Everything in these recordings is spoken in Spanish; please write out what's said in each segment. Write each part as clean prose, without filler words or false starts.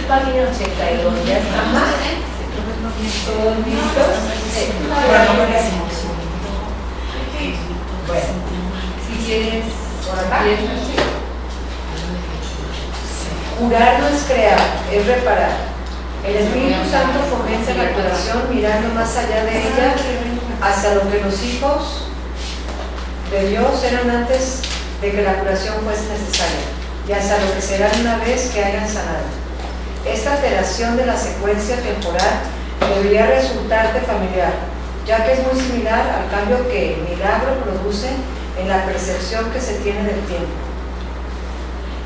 página 82, ¿ya estamos? ¿Todos listos? Bueno, buenísimo. Bueno, si quieres, empieza. Curar no es crear, es reparar. El Espíritu Santo fomenta la curación mirando más allá de ella, hacia lo que los hijos de Dios eran antes de que la curación fuese necesaria, y hacia lo que serán una vez que hayan sanado. Esta alteración de la secuencia temporal debería resultarte familiar, ya que es muy similar al cambio que el milagro produce en la percepción que se tiene del tiempo.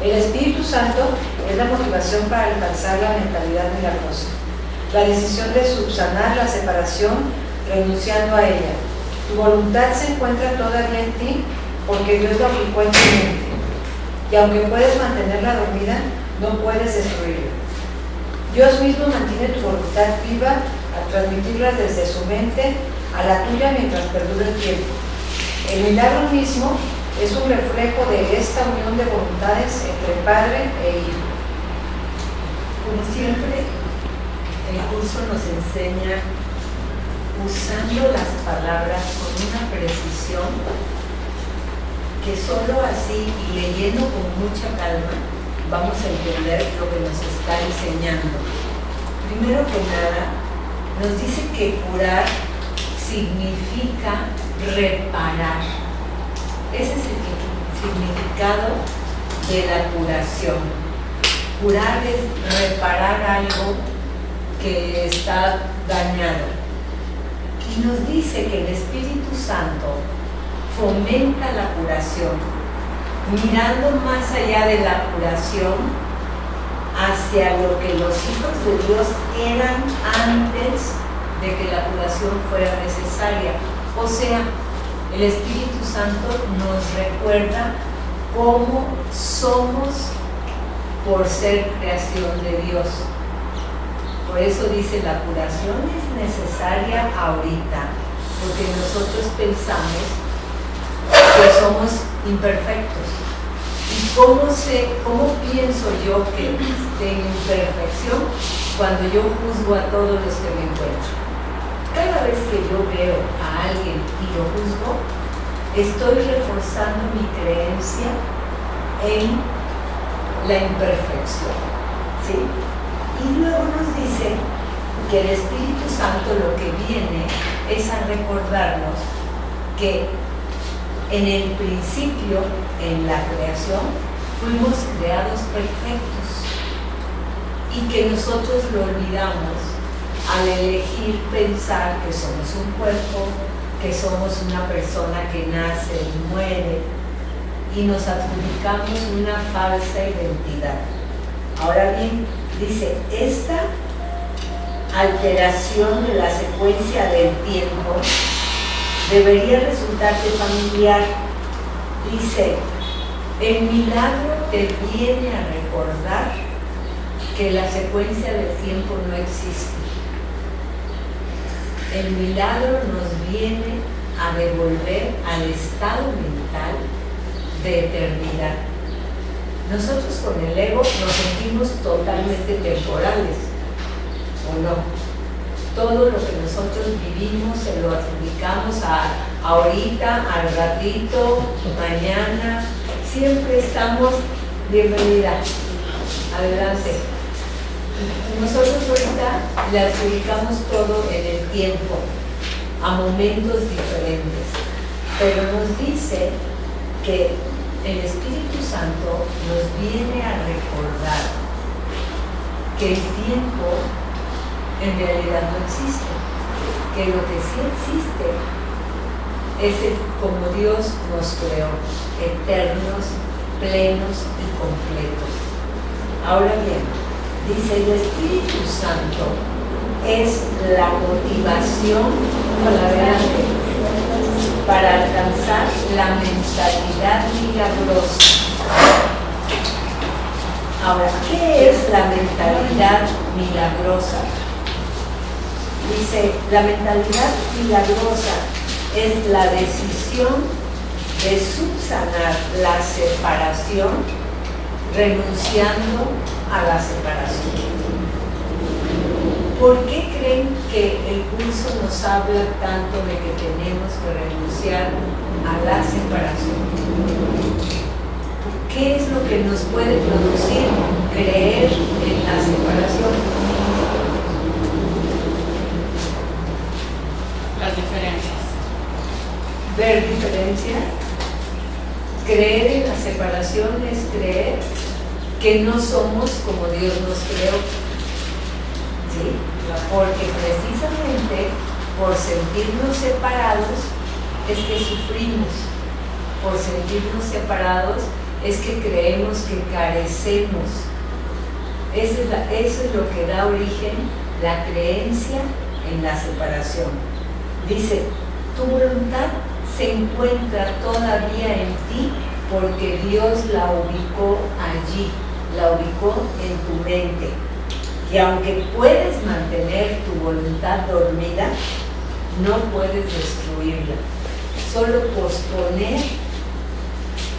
El Espíritu Santo es la motivación para alcanzar la mentalidad milagrosa, la decisión de subsanar la separación renunciando a ella. Tu voluntad se encuentra todavía en ti porque Dios lo aplicó en tu mente, y aunque puedes mantenerla dormida, no puedes destruirla. Dios mismo mantiene tu voluntad viva al transmitirla desde su mente a la tuya mientras perdura el tiempo. El milagro mismo es un reflejo de esta unión de voluntades entre Padre e Hijo. Como siempre, el curso nos enseña usando las palabras con una precisión que solo así y leyendo con mucha calma vamos a entender lo que nos está enseñando. Primero que nada, nos dice que curar significa reparar. Ese es el significado de la curación. Curar es reparar algo que está dañado. Y nos dice que el Espíritu Santo fomenta la curación, mirando más allá de la curación hacia lo que los hijos de Dios eran antes de que la curación fuera necesaria. O sea, el Espíritu Santo nos recuerda cómo somos por ser creación de Dios. Por eso dice, la curación es necesaria ahorita, porque nosotros pensamos que somos imperfectos. ¿Y cómo pienso yo que tengo imperfección? Cuando yo juzgo a todos los que me encuentro. Cada vez que yo veo a alguien y lo juzgo, estoy reforzando mi creencia en la imperfección, ¿sí? Y luego nos dice que el Espíritu Santo lo que viene es a recordarnos que en el principio, en la creación, fuimos creados perfectos y que nosotros lo olvidamos al elegir pensar que somos un cuerpo, que somos una persona que nace y muere, y nos adjudicamos una falsa identidad. Ahora bien, dice, esta alteración de la secuencia del tiempo debería resultarte familiar. Dice, el milagro te viene a recordar que la secuencia del tiempo no existe. El milagro nos viene a devolver al estado mental de eternidad. Nosotros con el ego nos sentimos totalmente temporales, ¿o no? Todo lo que nosotros vivimos se lo adjudicamos a ahorita, al ratito, mañana. Siempre estamos, bienvenida, adelante. Nosotros ahorita le adjudicamos todo en el tiempo, a momentos diferentes, pero nos dice que el Espíritu Santo nos viene a recordar que el tiempo en realidad no existe, que lo que sí existe es como Dios nos creó, eternos, plenos y completos. Ahora bien, dice, el Espíritu Santo es la motivación para alcanzar la mentalidad milagrosa. Ahora, ¿qué es la mentalidad milagrosa? Dice, la mentalidad milagrosa es la decisión de subsanar la separación renunciando a la separación. ¿Por qué creen que el curso nos habla tanto de que tenemos que renunciar a la separación? ¿Qué es lo que nos puede producir creer en la separación? Las diferencias. Ver diferencias. Creer en la separación es creer que no somos como Dios nos creó. ¿Sí? Porque precisamente por sentirnos separados es que sufrimos. Por sentirnos separados es que creemos que carecemos. Eso es lo que da origen la creencia en la separación. Dice, tu voluntad se encuentra todavía en ti porque Dios la ubicó allí, la ubicó en tu mente. Y aunque puedes mantener tu voluntad dormida, no puedes destruirla. Solo posponer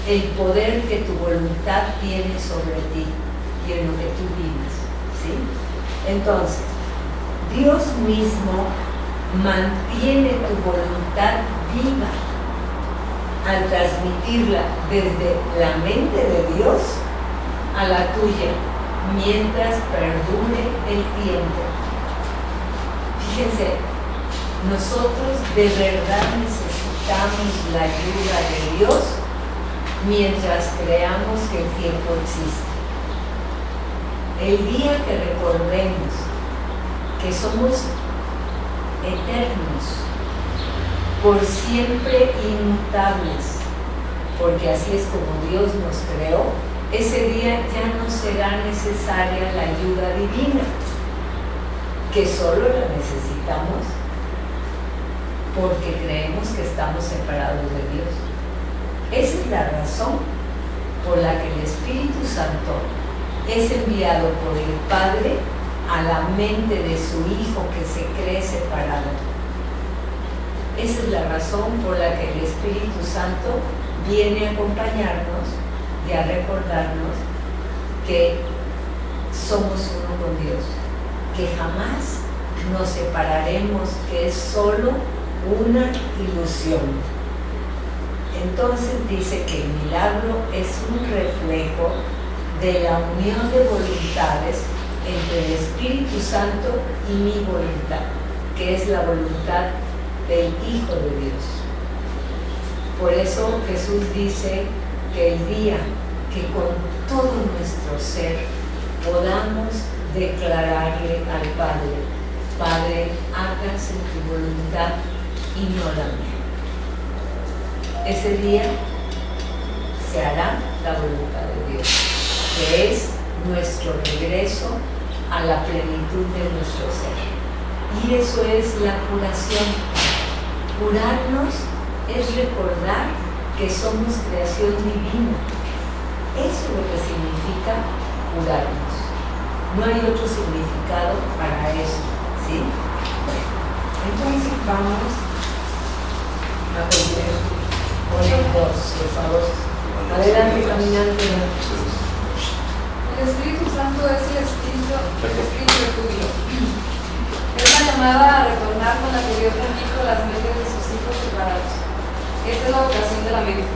el poder que tu voluntad tiene sobre ti y en lo que tú vives, ¿sí? Entonces, Dios mismo mantiene tu voluntad viva al transmitirla desde la mente de Dios a la tuya, mientras perdure el tiempo. Fíjense, nosotros de verdad necesitamos la ayuda de Dios mientras creamos que el tiempo existe. El día que recordemos que somos eternos, por siempre inmutables, porque así es como Dios nos creó, ese día ya no será necesaria la ayuda divina, que solo la necesitamos porque creemos que estamos separados de Dios. Esa es la razón por la que el Espíritu Santo es enviado por el Padre a la mente de su Hijo que se cree separado. Esa es la razón por la que el Espíritu Santo viene a acompañarnos y a recordarnos que somos uno con Dios, que jamás nos separaremos, que es solo una ilusión. Entonces dice que el milagro es un reflejo de la unión de voluntades entre el Espíritu Santo y mi voluntad, que es la voluntad del Hijo de Dios. Por eso Jesús dice que el día que con todo nuestro ser podamos declararle al Padre, Padre, hágase tu voluntad y no la mía. Ese día se hará la voluntad de Dios, que es nuestro regreso a la plenitud de nuestro ser. Y eso es la curación. Curarnos es recordar que somos creación divina. Eso es lo que significa curarnos. No hay otro significado para eso, ¿sí? Entonces vamos a volver con el 2, por favor. Adelante, caminante. El Espíritu Santo es el espíritu de júbilo. Es la llamada a retornar con la que Dios bendijo las mentes de sus hijos separados. Esta es la vocación de la mente.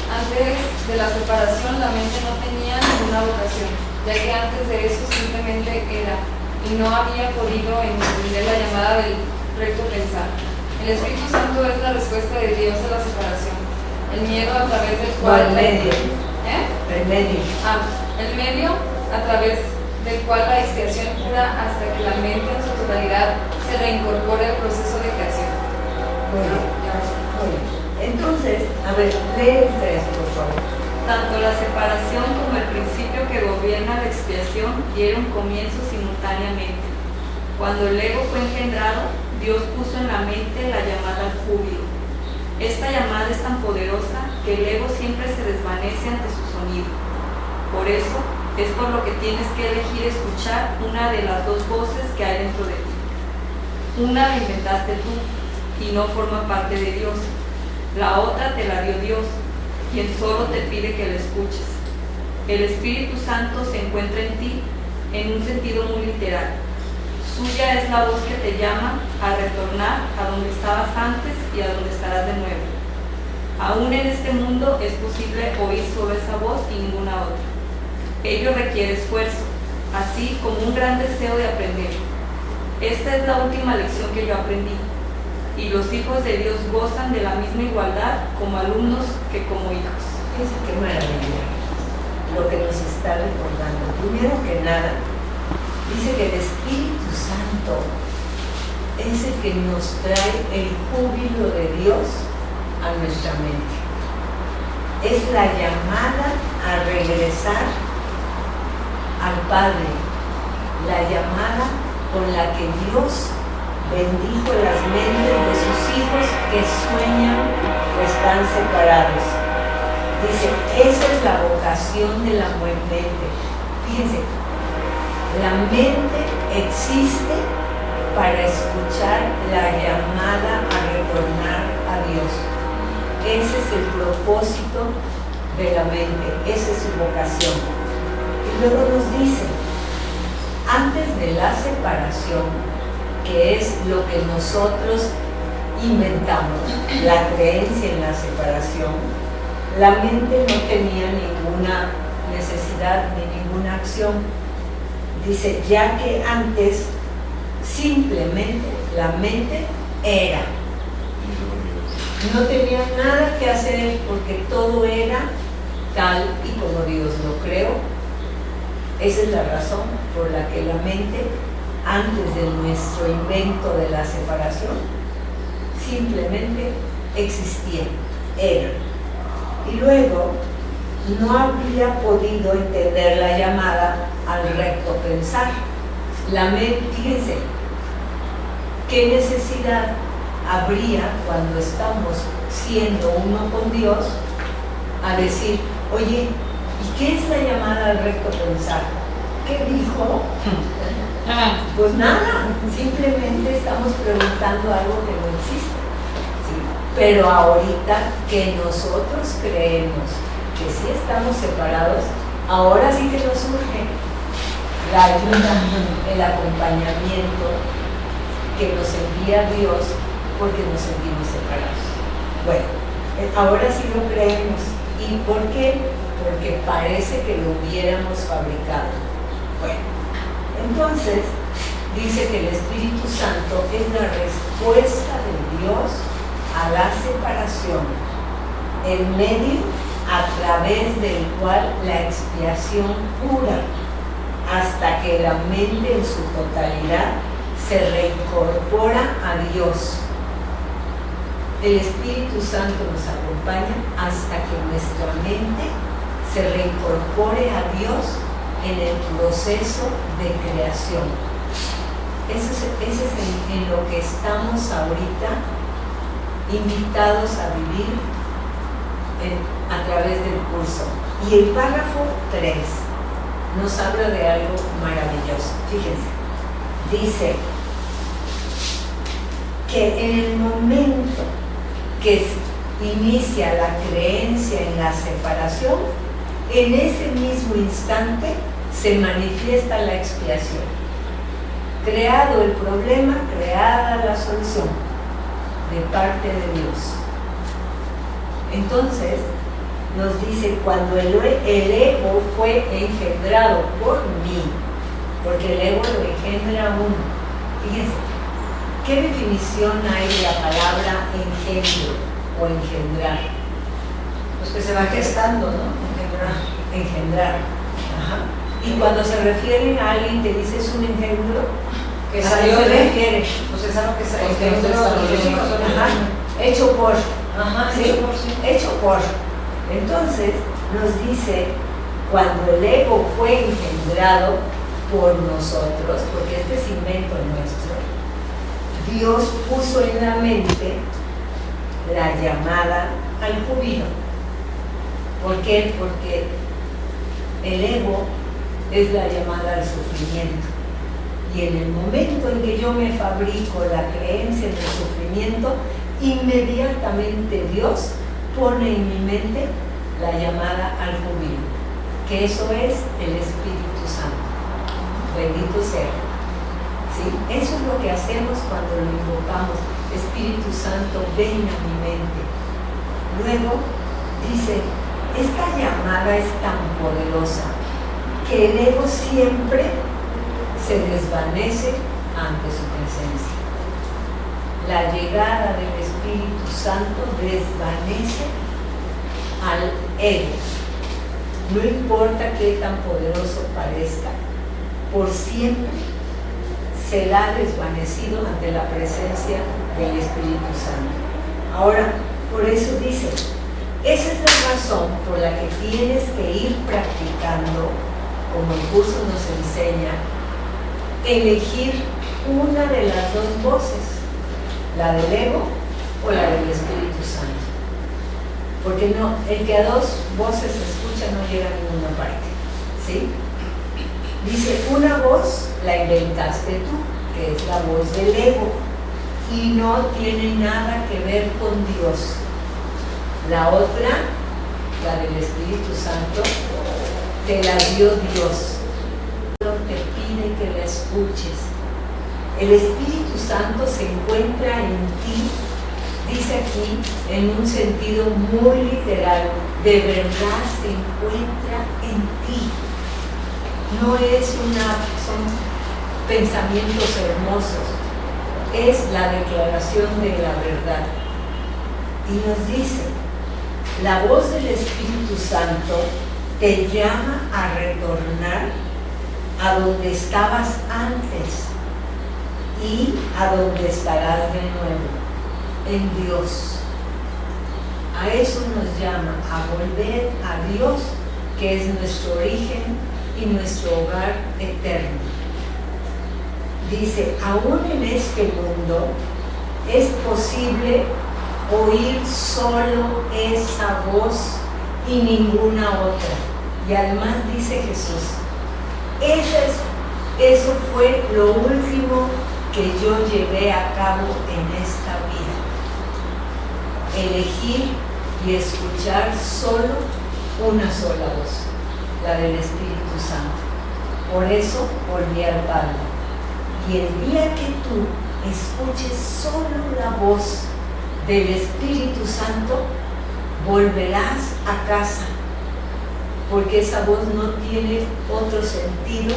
Antes de la separación, la mente no tenía ninguna vocación, ya que antes de eso simplemente era, y no había podido entender la llamada del recto pensar. El Espíritu Santo es la respuesta de Dios a la separación. El miedo a través del cual... El medio. El medio a través del cual la expiación cura hasta que la mente en su totalidad se reincorpore al proceso de creación. Muy bien. Entonces, a ver, lee el 3, por favor. Tanto la separación como el principio que gobierna la expiación dieron comienzo simultáneamente. Cuando el ego fue engendrado, Dios puso en la mente la llamada al júbilo. Esta llamada es tan poderosa que el ego siempre se desvanece ante su sonido. Por eso es por lo que tienes que elegir escuchar una de las dos voces que hay dentro de ti. Una la inventaste tú y no forma parte de Dios. La otra te la dio Dios, quien solo te pide que la escuches. El Espíritu Santo se encuentra en ti en un sentido muy literal. Suya es la voz que te llama a retornar a donde estabas antes y a donde estarás de nuevo. Aún en este mundo es posible oír solo esa voz y ninguna otra. Ello requiere esfuerzo, así como un gran deseo de aprender. Esta es la última lección que yo aprendí, y los hijos de Dios gozan de la misma igualdad como alumnos que como hijos. Fíjense qué maravilla lo que nos está recordando. Primero que nada, dice que el Espíritu Santo es el que nos trae el júbilo de Dios a nuestra mente. Es la llamada a regresar al Padre, la llamada con la que Dios bendijo las mentes de sus hijos que sueñan o están separados. Dice, esa es la vocación de la mente. Fíjense, la mente existe para escuchar la llamada a retornar a Dios. Ese es el propósito de la mente, esa es su vocación. Y luego nos dice, antes de la separación, que es lo que nosotros inventamos, la creencia en la separación, la mente no tenía ninguna necesidad ni ninguna acción. Dice, ya que antes simplemente la mente era. No tenía nada que hacer porque todo era tal y como Dios lo creó. Esa es la razón por la que la mente, antes de nuestro invento de la separación, simplemente existía, era. Y luego no habría podido entender la llamada al recto pensar. La mente, fíjense, ¿qué necesidad habría cuando estamos siendo uno con Dios a decir, oye, ¿y qué es la llamada al recto pensar? ¿Qué dijo? Pues nada, simplemente estamos preguntando algo que no existe. ¿Sí? Pero ahorita que nosotros creemos que sí estamos separados, ahora sí que nos surge la ayuda, el acompañamiento que nos envía Dios porque nos sentimos separados. Bueno, ahora sí lo creemos. ¿Y por qué? Porque parece que lo hubiéramos fabricado. Bueno, entonces dice que el Espíritu Santo es la respuesta de Dios a la separación, el medio a través del cual la expiación cura hasta que la mente en su totalidad se reincorpora a Dios. El Espíritu Santo nos acompaña hasta que nuestra mente se reincorpore a Dios en el proceso de creación. Ese es en lo que estamos ahorita invitados a vivir a través del curso. Y el párrafo 3 nos habla de algo maravilloso. Fíjense, dice que en el momento que inicia la creencia en la separación, en ese mismo instante se manifiesta la expiación. Creado el problema, creada la solución de parte de Dios. Entonces, nos dice, cuando el ego fue engendrado por mí, porque el ego lo engendra uno. Fíjense, ¿qué definición hay de la palabra engendro o engendrar? Pues que se va gestando, ¿no? Engendrar. Ajá. Y cuando se refiere a alguien que dice es un engendro, Que ¿a qué salió se de, refiere? pues es algo que salió Porque no se desarrolló. Ajá. Hecho por. Ajá, ¿sí? hecho por sí. Hecho por. Entonces nos dice, cuando el ego fue engendrado por nosotros, porque este es invento nuestro, Dios puso en la mente la llamada al júbilo. ¿Por qué? Porque el ego es la llamada al sufrimiento. Y en el momento en que yo me fabrico la creencia en el sufrimiento, inmediatamente Dios pone en mi mente la llamada al júbilo, que eso es el Espíritu Santo. Bendito sea. ¿Sí? Eso es lo que hacemos cuando lo invocamos. Espíritu Santo, ven a mi mente. Luego dice, esta llamada es tan poderosa que el ego siempre se desvanece ante su presencia. La llegada del Espíritu Santo desvanece al ego. No importa qué tan poderoso parezca, por siempre será desvanecido ante la presencia del Espíritu Santo. Ahora, por eso dice, esa es la razón por la que tienes que ir practicando, como el curso nos enseña, elegir una de las dos voces, la del ego o la del Espíritu Santo. Porque no, el que a dos voces escucha no llega a ninguna parte, ¿sí? Dice, una voz la inventaste tú, que es la voz del ego, y no tiene nada que ver con Dios. La otra, la del Espíritu Santo, te la dio Dios. Te pide que la escuches. El Espíritu Santo se encuentra en ti, dice aquí, en un sentido muy literal, de verdad se encuentra en ti. No es son pensamientos hermosos, es la declaración de la verdad. Y nos dice, la voz del Espíritu Santo te llama a retornar a donde estabas antes y a donde estarás de nuevo, en Dios. A eso nos llama, a volver a Dios, que es nuestro origen y nuestro hogar eterno. Dice, aún en este mundo es posible oír solo esa voz y ninguna otra. Y además dice Jesús, eso fue lo último que yo llevé a cabo en esta vida. Elegir y escuchar solo una sola voz, la del Espíritu Santo. Por eso volví al Padre. Y el día que tú escuches solo la voz del Espíritu Santo, volverás a casa, porque esa voz no tiene otro sentido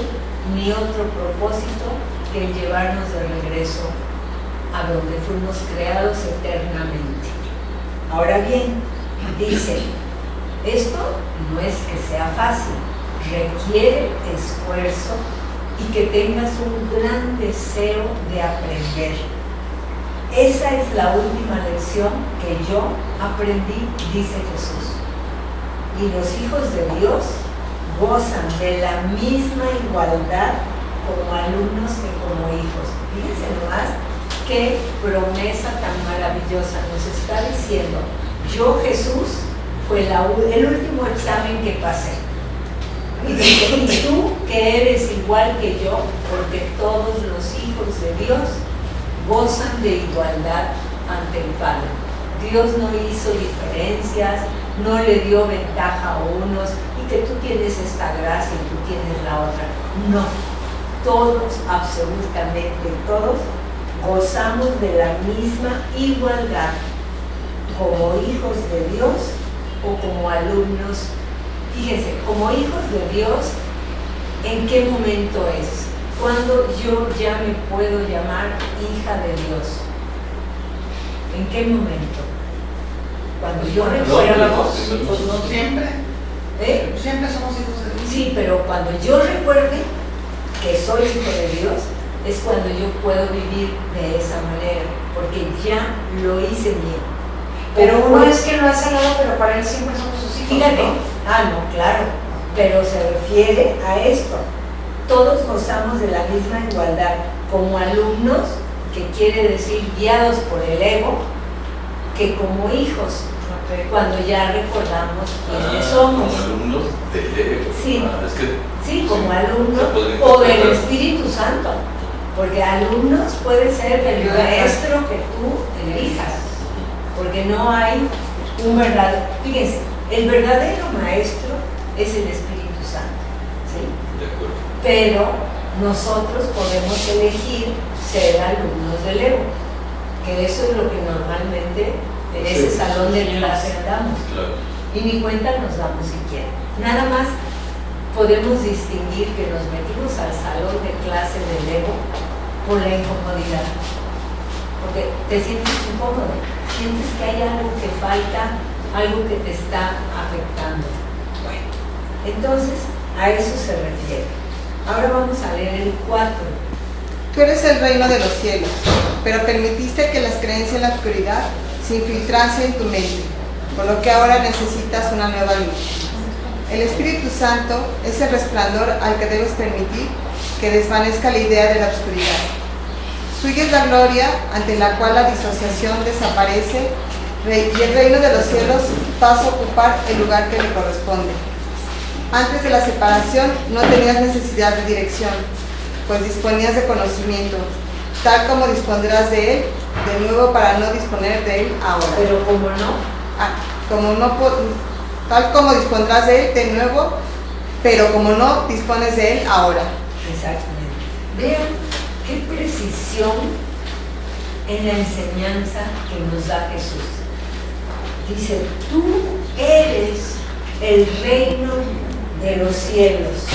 ni otro propósito que el llevarnos de regreso a donde fuimos creados eternamente. Ahora bien, dice, esto no es que sea fácil, requiere esfuerzo y que tengas un gran deseo de aprender. Esa es la última lección que yo aprendí, dice Jesús. Y los hijos de Dios gozan de la misma igualdad como alumnos que como hijos. Fíjense nomás qué promesa tan maravillosa nos está diciendo. Yo, Jesús, fue el último examen que pasé. Y dice, y tú que eres igual que yo, porque todos los hijos de Dios gozan de igualdad ante el Padre. Dios no hizo diferencias, no le dio ventaja a unos y que tú tienes esta gracia y tú tienes la otra. No, todos, absolutamente todos, gozamos de la misma igualdad como hijos de Dios o como alumnos. Fíjense, como hijos de Dios, ¿en qué momento es? Cuando yo ya me puedo llamar hija de Dios. ¿En qué momento? Cuando yo recuerdo. Pues no siempre. Siempre somos hijos de Dios. Sí, pero cuando yo recuerde que soy hijo de Dios, es cuando yo puedo vivir de esa manera, porque ya lo hice bien. Pero uno es que lo ha sanado, pero para él siempre somos sus hijos. Fíjate, ¿no? no, claro, pero se refiere a esto. Todos gozamos de la misma igualdad como alumnos, que quiere decir guiados por el ego, que como hijos, cuando ya recordamos quiénes somos. Como alumnos del ego. Sí, Es que, sí, como alumnos se o puede del Espíritu Santo, porque alumnos puede ser del maestro que tú elijas, porque no hay un verdadero, fíjense, el verdadero maestro es el Espíritu Santo, ¿sí? De acuerdo. Pero nosotros podemos elegir ser alumnos del ego, que eso es lo que normalmente en ese salón de clase andamos. Claro. Y ni cuenta nos damos siquiera. Nada más podemos distinguir que nos metimos al salón de clase del ego por la incomodidad. Porque te sientes incómodo, sientes que hay algo que falta, algo que te está afectando. Bueno, entonces a eso se refiere. Ahora vamos a leer el 4. Tú eres el reino de los cielos, pero permitiste que las creencias en la oscuridad se infiltrasen en tu mente, por lo que ahora necesitas una nueva luz. El Espíritu Santo es el resplandor al que debes permitir que desvanezca la idea de la oscuridad. Suya es la gloria ante la cual la disociación desaparece y el reino de los cielos pasa a ocupar el lugar que le corresponde. Antes de la separación no tenías necesidad de dirección, pues disponías de conocimiento, tal como dispondrás de él de nuevo para no disponer de él ahora. Pero tal como dispondrás de él de nuevo, pero como no dispones de él ahora. Exactamente. Vean qué precisión en la enseñanza que nos da Jesús. Dice, tú eres el reino de los cielos.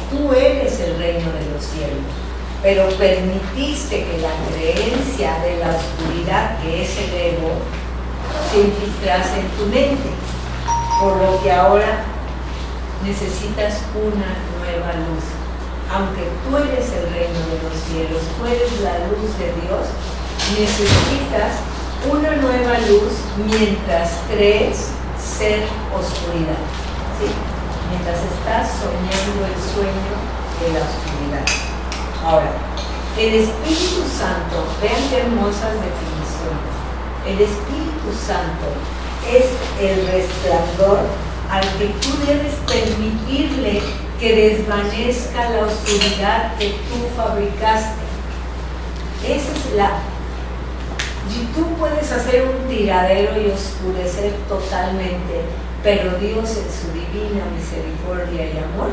Tú eres el reino de los cielos, pero permitiste que la creencia de la oscuridad, que es el ego, se infiltrase en tu mente, por lo que ahora necesitas una nueva luz. Aunque tú eres el reino de los cielos, tú eres la luz de Dios, necesitas una nueva luz mientras crees ser oscuridad. ¿Sí? Mientras estás soñando el sueño de la oscuridad. Ahora, el Espíritu Santo, vean qué hermosas definiciones. El Espíritu Santo es el resplandor al que tú debes permitirle que desvanezca la oscuridad que tú fabricaste. Esa es la... Y tú puedes hacer un tiradero y oscurecer totalmente, pero Dios en su divina misericordia y amor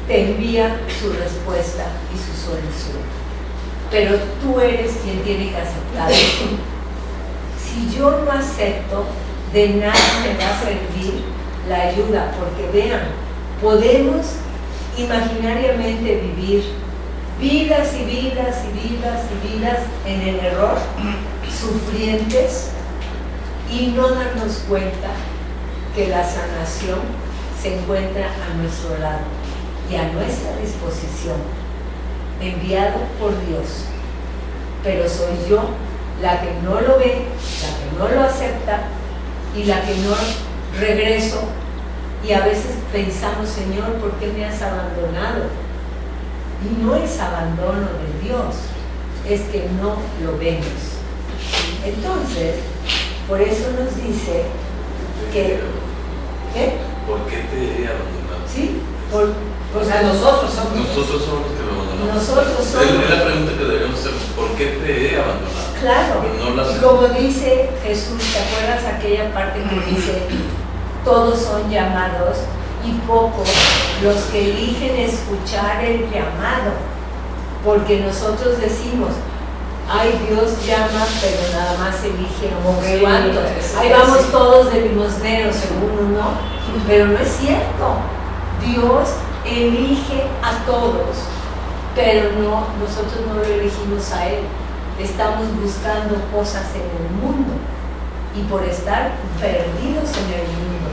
te envía su respuesta y su solución. Pero tú eres quien tiene que aceptar esto. Si yo no acepto, de nada me va a servir la ayuda, porque vean, podemos imaginariamente vivir vidas y vidas y vidas y vidas en el error, sufrientes, y no darnos cuenta que la sanación se encuentra a nuestro lado y a nuestra disposición, enviado por Dios. Pero soy yo la que no lo ve, la que no lo acepta y la que no regreso, y a veces pensamos, Señor, ¿por qué me has abandonado? Y no es abandono de Dios, es que no lo vemos. Entonces, por eso nos dice que... ¿Qué? ¿Por qué te he abandonado? Sí, O sea, nosotros somos los que lo abandonamos. Nosotros somos. Es la pregunta que deberíamos hacer, ¿por qué te he abandonado? Claro, Pero no las... y como dice Jesús, ¿te acuerdas aquella parte que dice, todos son llamados y pocos los que eligen escuchar el llamado? Porque nosotros decimos, ay, Dios llama, pero nada más elige unos cuantos. Ahí vamos todos de limosneros, según uno, pero no es cierto. Dios elige a todos, pero no, nosotros no lo elegimos a Él. Estamos buscando cosas en el mundo, y por estar perdidos en el mundo,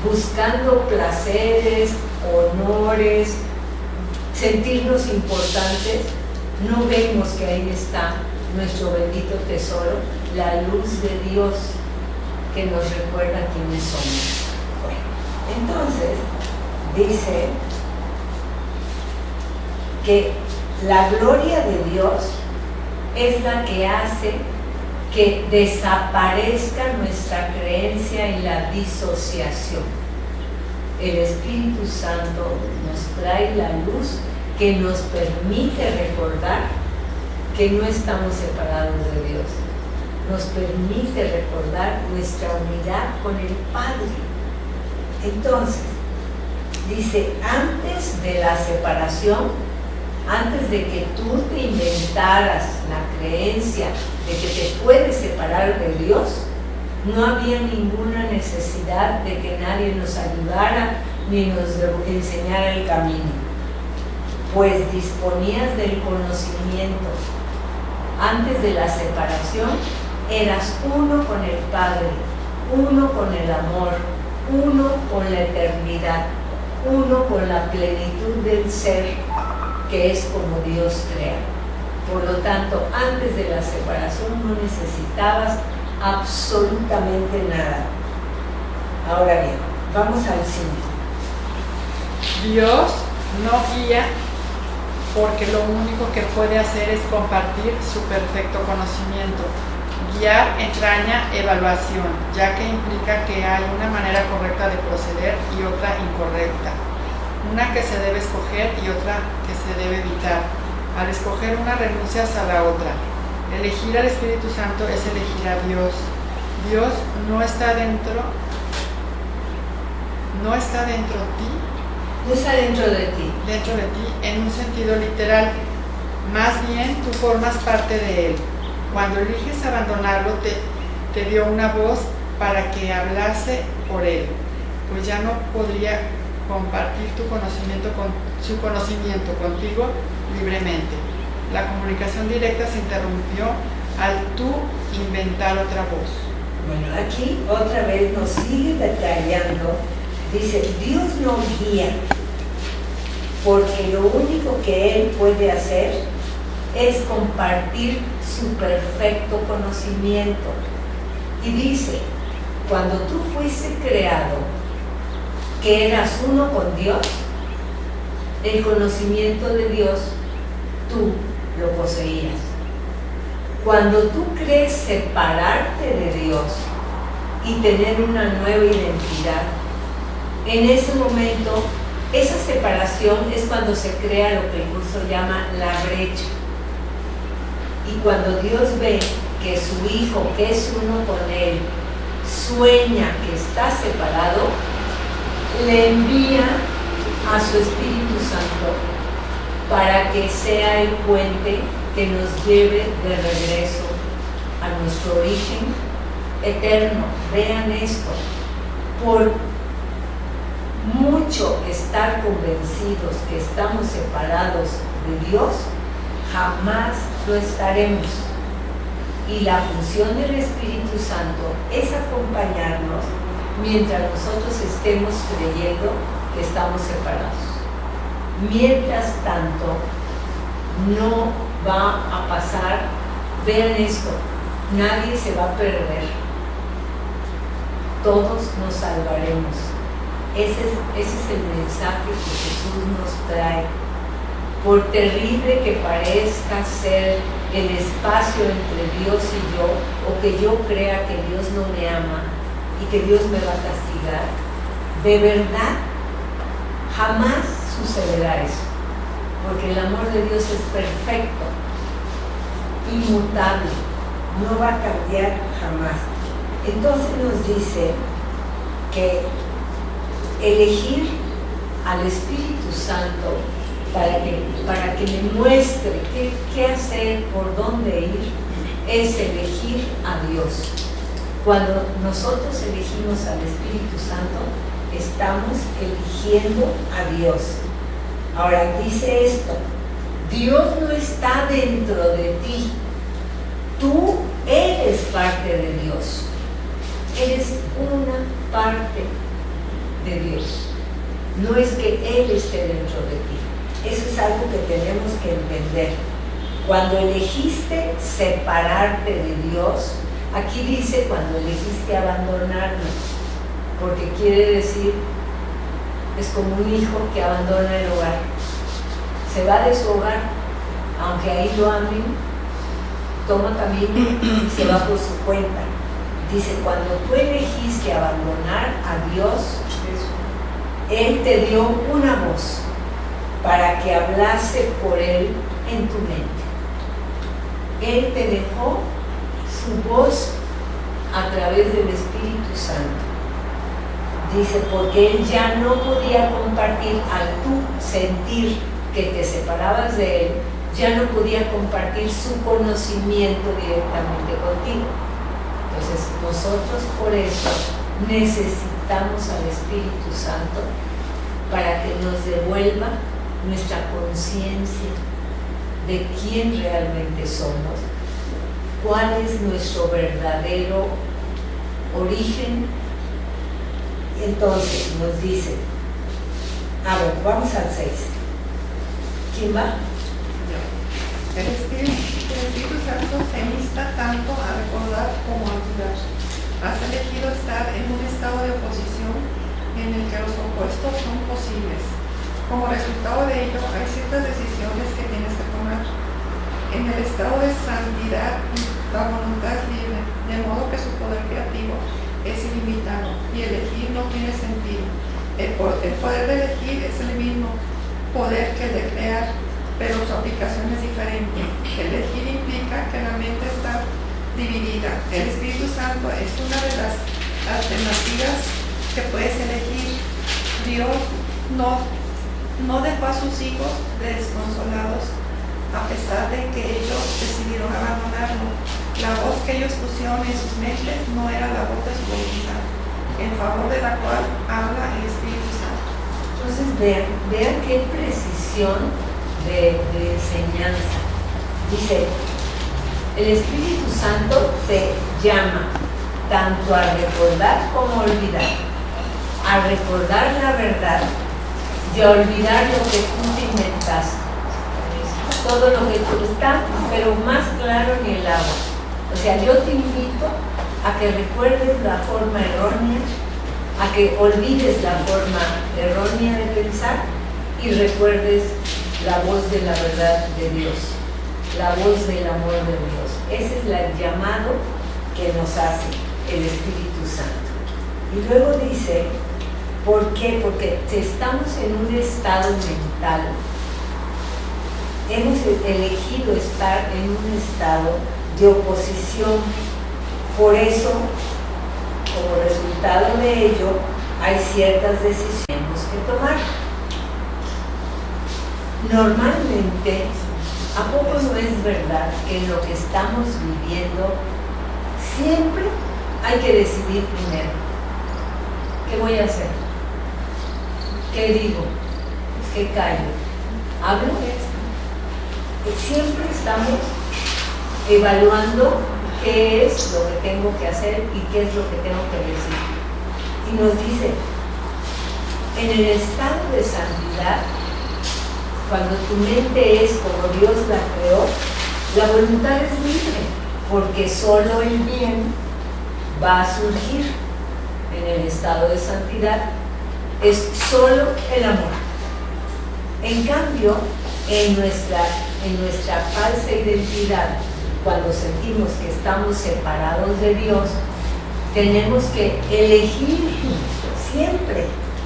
buscando placeres, honores, sentirnos importantes, no vemos que ahí está nuestro bendito tesoro, la luz de Dios que nos recuerda quiénes somos. Bueno, entonces dice que la gloria de Dios es la que hace que desaparezca nuestra creencia en la disociación. El Espíritu Santo nos trae la luz que nos permite recordar que no estamos separados de Dios. Nos permite recordar nuestra unidad con el Padre. Entonces, dice, antes de la separación antes de que tú te inventaras la creencia de que te puedes separar de Dios, no había ninguna necesidad de que nadie nos ayudara ni nos enseñara el camino, pues disponías del conocimiento. Antes de la separación eras uno con el Padre, uno con el amor, uno con la eternidad, uno con la plenitud del ser, que es como Dios crea. Por lo tanto, antes de la separación no necesitabas absolutamente nada. Ahora bien, vamos al 5. Dios no guía porque lo único que puede hacer es compartir su perfecto conocimiento. Guiar entraña evaluación, ya que implica que hay una manera correcta de proceder y otra incorrecta. Una que se debe escoger y otra que se debe evitar. Al escoger una renuncias a la otra. Elegir al Espíritu Santo es elegir a Dios. Dios no está dentro de ti. No está dentro de ti. Dentro de ti en un sentido literal. Más bien tú formas parte de Él. Cuando eliges abandonarlo, te dio una voz para que hablase por Él, pues ya no podría compartir su conocimiento contigo libremente. La comunicación directa se interrumpió al tú inventar otra voz. Bueno, aquí otra vez nos sigue detallando. Dice, Dios no guía, porque lo único que Él puede hacer es compartir su perfecto conocimiento. Y dice, cuando tú fuiste creado, que eras uno con Dios, el conocimiento de Dios, tú lo poseías. Cuando tú crees separarte de Dios y tener una nueva identidad, en ese momento, esa separación es cuando se crea lo que el curso llama la brecha. Y cuando Dios ve que su Hijo, que es uno con Él, sueña que está separado, le envía a su Espíritu Santo para que sea el puente que nos lleve de regreso a nuestro origen eterno. Vean esto, por mucho estar convencidos que estamos separados de Dios, jamás lo estaremos. Y la función del Espíritu Santo es acompañarnos mientras nosotros estemos creyendo que estamos separados. Mientras tanto, no va a pasar. Vean esto, nadie se va a perder, todos nos salvaremos. Ese es el mensaje que Jesús nos trae. Por terrible que parezca ser el espacio entre Dios y yo, o que yo crea que Dios no me ama y que Dios me va a castigar, de verdad jamás sucederá eso, porque el amor de Dios es perfecto, inmutable, no va a cambiar jamás. Entonces nos dice que elegir al Espíritu Santo para que me muestre qué hacer, por dónde ir, es elegir a Dios. Cuando nosotros elegimos al Espíritu Santo, estamos eligiendo a Dios. Ahora dice esto, Dios no está dentro de ti, tú eres parte de Dios, eres una parte de Dios, no es que Él esté dentro de ti. Eso es algo que tenemos que entender. Cuando elegiste separarte de Dios, aquí dice cuando elegiste abandonarnos, porque quiere decir, es como un hijo que abandona el hogar, se va de su hogar, aunque ahí lo amen, toma camino y se va por su cuenta. Dice, cuando tú elegiste abandonar a Dios, Él te dio una voz para que hablase por Él en tu mente. Él te dejó su voz a través del Espíritu Santo. Dice, porque Él ya no podía compartir al tú sentir que te separabas de Él, ya no podía compartir su conocimiento directamente contigo. Entonces, nosotros por eso necesitamos al Espíritu Santo para que nos devuelva nuestra conciencia de quién realmente somos, cuál es nuestro verdadero origen. Entonces nos dice, vamos al 6. ¿Quién va? El Espíritu Santo se insta tanto a recordar como a olvidar. Has elegido estar en un estado de oposición en el que los opuestos son posibles. Como resultado de ello, hay ciertas decisiones que tienes que tomar. En el estado de santidad, la voluntad es libre, de modo que su poder creativo es ilimitado y elegir no tiene sentido. El poder de elegir es el mismo poder que el de crear, pero su aplicación es diferente. Elegir implica que la mente está dividida. El Espíritu Santo es una de las alternativas que puedes elegir. Dios no dejó a sus hijos desconsolados a pesar de que ellos decidieron abandonarlo. La voz que ellos pusieron en sus mentes no era la voz de su voluntad, en favor de la cual habla el Espíritu Santo. Entonces vean qué precisión de enseñanza. Dice, el Espíritu Santo te llama tanto a recordar como a olvidar, a recordar la verdad y a olvidar lo que tú te inventaste. Todo lo que tú está, pero más claro ni el agua. O sea, yo te invito a que recuerdes la forma errónea, a que olvides la forma errónea de pensar y recuerdes la voz de la verdad de Dios, la voz del amor de Dios. Ese es el llamado que nos hace el Espíritu Santo. Y luego dice, ¿por qué? Porque si estamos en un estado mental, hemos elegido estar en un estado de oposición. Por eso, como resultado de ello, hay ciertas decisiones que tomar. Normalmente, ¿a poco no es verdad que en lo que estamos viviendo siempre hay que decidir primero? ¿Qué voy a hacer? ¿Qué digo? ¿Qué callo? ¿Hablo? Siempre estamos evaluando qué es lo que tengo que hacer y qué es lo que tengo que decir. Y nos dice, en el estado de santidad, cuando tu mente es como Dios la creó, la voluntad es libre, porque solo el bien va a surgir. En el estado de santidad es solo el amor. En cambio, en nuestra falsa identidad, cuando sentimos que estamos separados de Dios, tenemos que elegir siempre.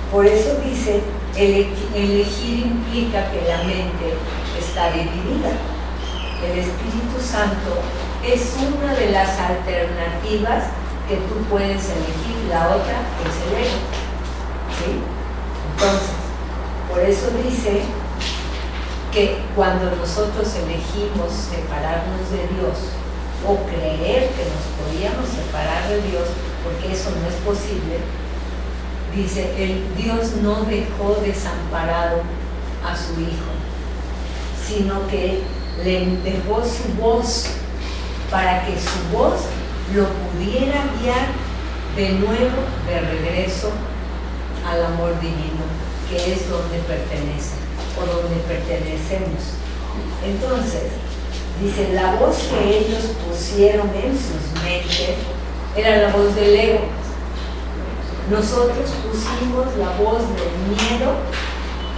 Por eso dice, elegir implica que la mente está dividida. El Espíritu Santo es una de las alternativas que tú puedes elegir, la otra es el ego. ¿Sí? Entonces, por eso dice que cuando nosotros elegimos separarnos de Dios o creer que nos podíamos separar de Dios, porque eso no es posible, dice, Dios no dejó desamparado a su Hijo, sino que le dejó su voz para que su voz lo pudiera guiar de nuevo de regreso al amor divino, que es donde pertenece o donde pertenecemos. Entonces, dice, la voz que ellos pusieron en sus mentes era la voz del ego. Nosotros pusimos la voz del miedo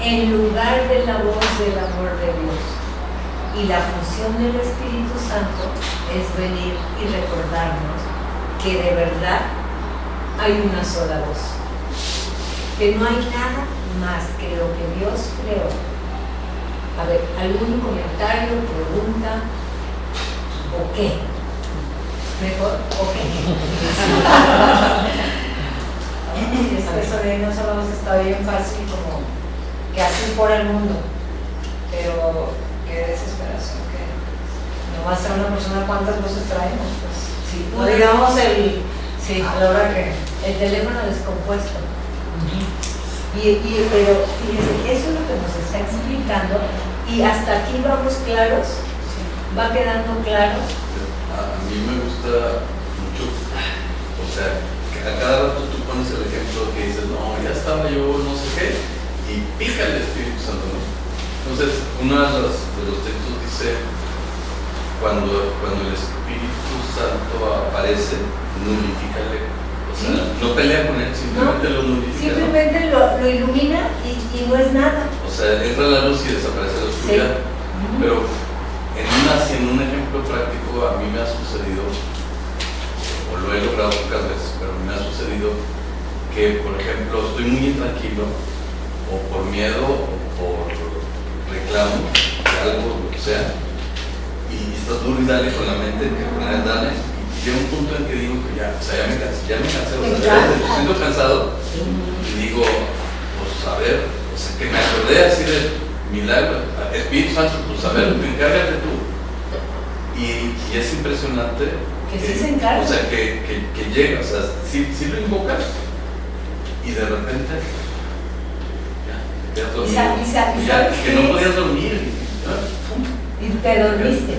en lugar de la voz del amor de Dios. Y la función del Espíritu Santo es venir y recordarnos que de verdad hay una sola voz, que no hay nada más que lo que Dios creó. A ver, ¿algún comentario, pregunta o qué? ¿Mejor o qué? Es que sobre nosotros está bien fácil como que así por el mundo. pero qué desesperación que nomás a una persona cuántas voces traemos, pues sí, no digamos a la hora que el teléfono descompuesto. Pero fíjense, eso es lo que nos está explicando y hasta aquí vamos claros, va quedando claro. A mí me gusta mucho, o sea, que a cada rato tú pones el ejemplo que dices, no, ya estaba yo no sé qué, y pica el Espíritu Santo, ¿no? Entonces, uno de los textos dice, cuando el Espíritu Santo aparece, nulifícale. O sea, no pelea con él, simplemente lo nulifica. Simplemente ¿no? lo ilumina y no es nada. O sea, entra la luz y desaparece la oscuridad. Sí. Pero en un ejemplo práctico a mí me ha sucedido, o lo he logrado pocas veces, pero me ha sucedido que, por ejemplo, estoy muy intranquilo, o por miedo, o por reclamo, de algo, lo que sea, y estás duro y dale con la mente, que con el dale. Llega un punto en que digo que ya me cansé, o sea, me siento cansado y digo, pues a ver, o sea, que me acordé así de milagro, Espíritu Santo, pues a ver, encárgate tú. Y es impresionante que sí se encarga. O sea, que llega, o sea, si lo invocas y de repente ya te quedas dormido, que no podías dormir y te dormiste.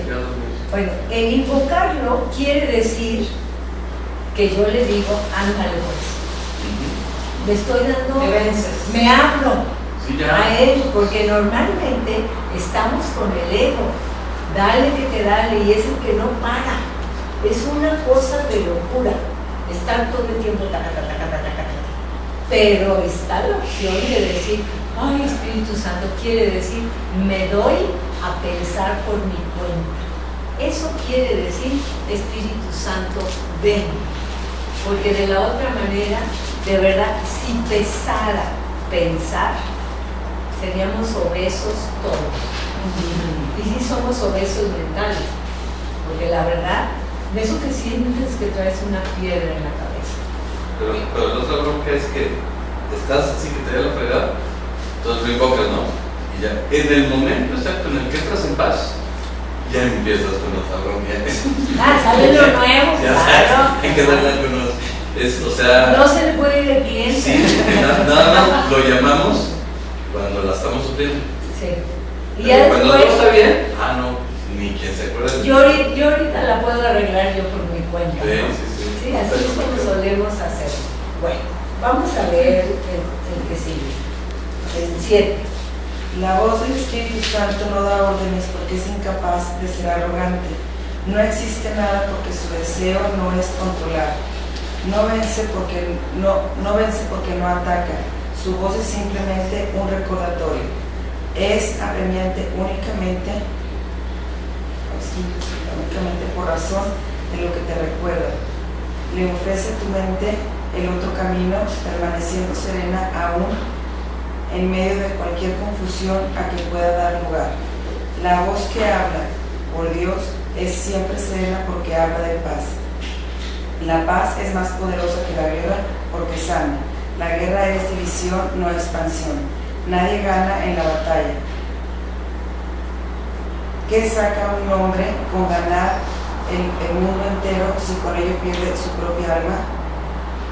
Bueno, el invocarlo quiere decir que yo le digo, ándale pues. Le estoy dando, me hablo a él, porque normalmente estamos con el ego, dale que te dale, y es el que no para. Es una cosa de locura, estar todo el tiempo pero está la opción de decir, ay, Espíritu Santo, quiere decir, me doy a pensar por mi cuenta. Eso quiere decir, Espíritu Santo, ven. Porque de la otra manera, de verdad, si pesara pensar, seríamos obesos todos. Y sí somos obesos mentales. Porque la verdad, de eso que sientes que traes una piedra en la cabeza. Pero la otra bronca es que estás así que te da la fregada, entonces lo invocas, ¿no? Y ya, en el momento exacto en el que entras en paz, ya empiezas con los abrones. Sale lo nuevo, claro. Hay que darle algo nuevo. O sea, no se le puede ir al cliente. Sí, nada más lo llamamos cuando la estamos sufriendo. Sí. Y ya cuando todo está bien, no, ni quien se acuerda de yo ahorita la puedo arreglar yo por mi cuenta. Sí, así es como solemos hacer. Bueno, vamos a leer el que sigue. El 7. La voz del Espíritu Santo no da órdenes porque es incapaz de ser arrogante. No existe nada porque su deseo no es controlar. No vence porque no ataca. Su voz es simplemente un recordatorio. Es apremiante únicamente por razón de lo que te recuerda. Le ofrece a tu mente el otro camino, permaneciendo serena aún en medio de cualquier confusión a que pueda dar lugar. La voz que habla por Dios es siempre serena porque habla de paz. La paz es más poderosa que la guerra porque sana. La guerra es división, no expansión. Nadie gana en la batalla. ¿Qué saca un hombre con ganar el mundo entero si con ello pierde su propia alma?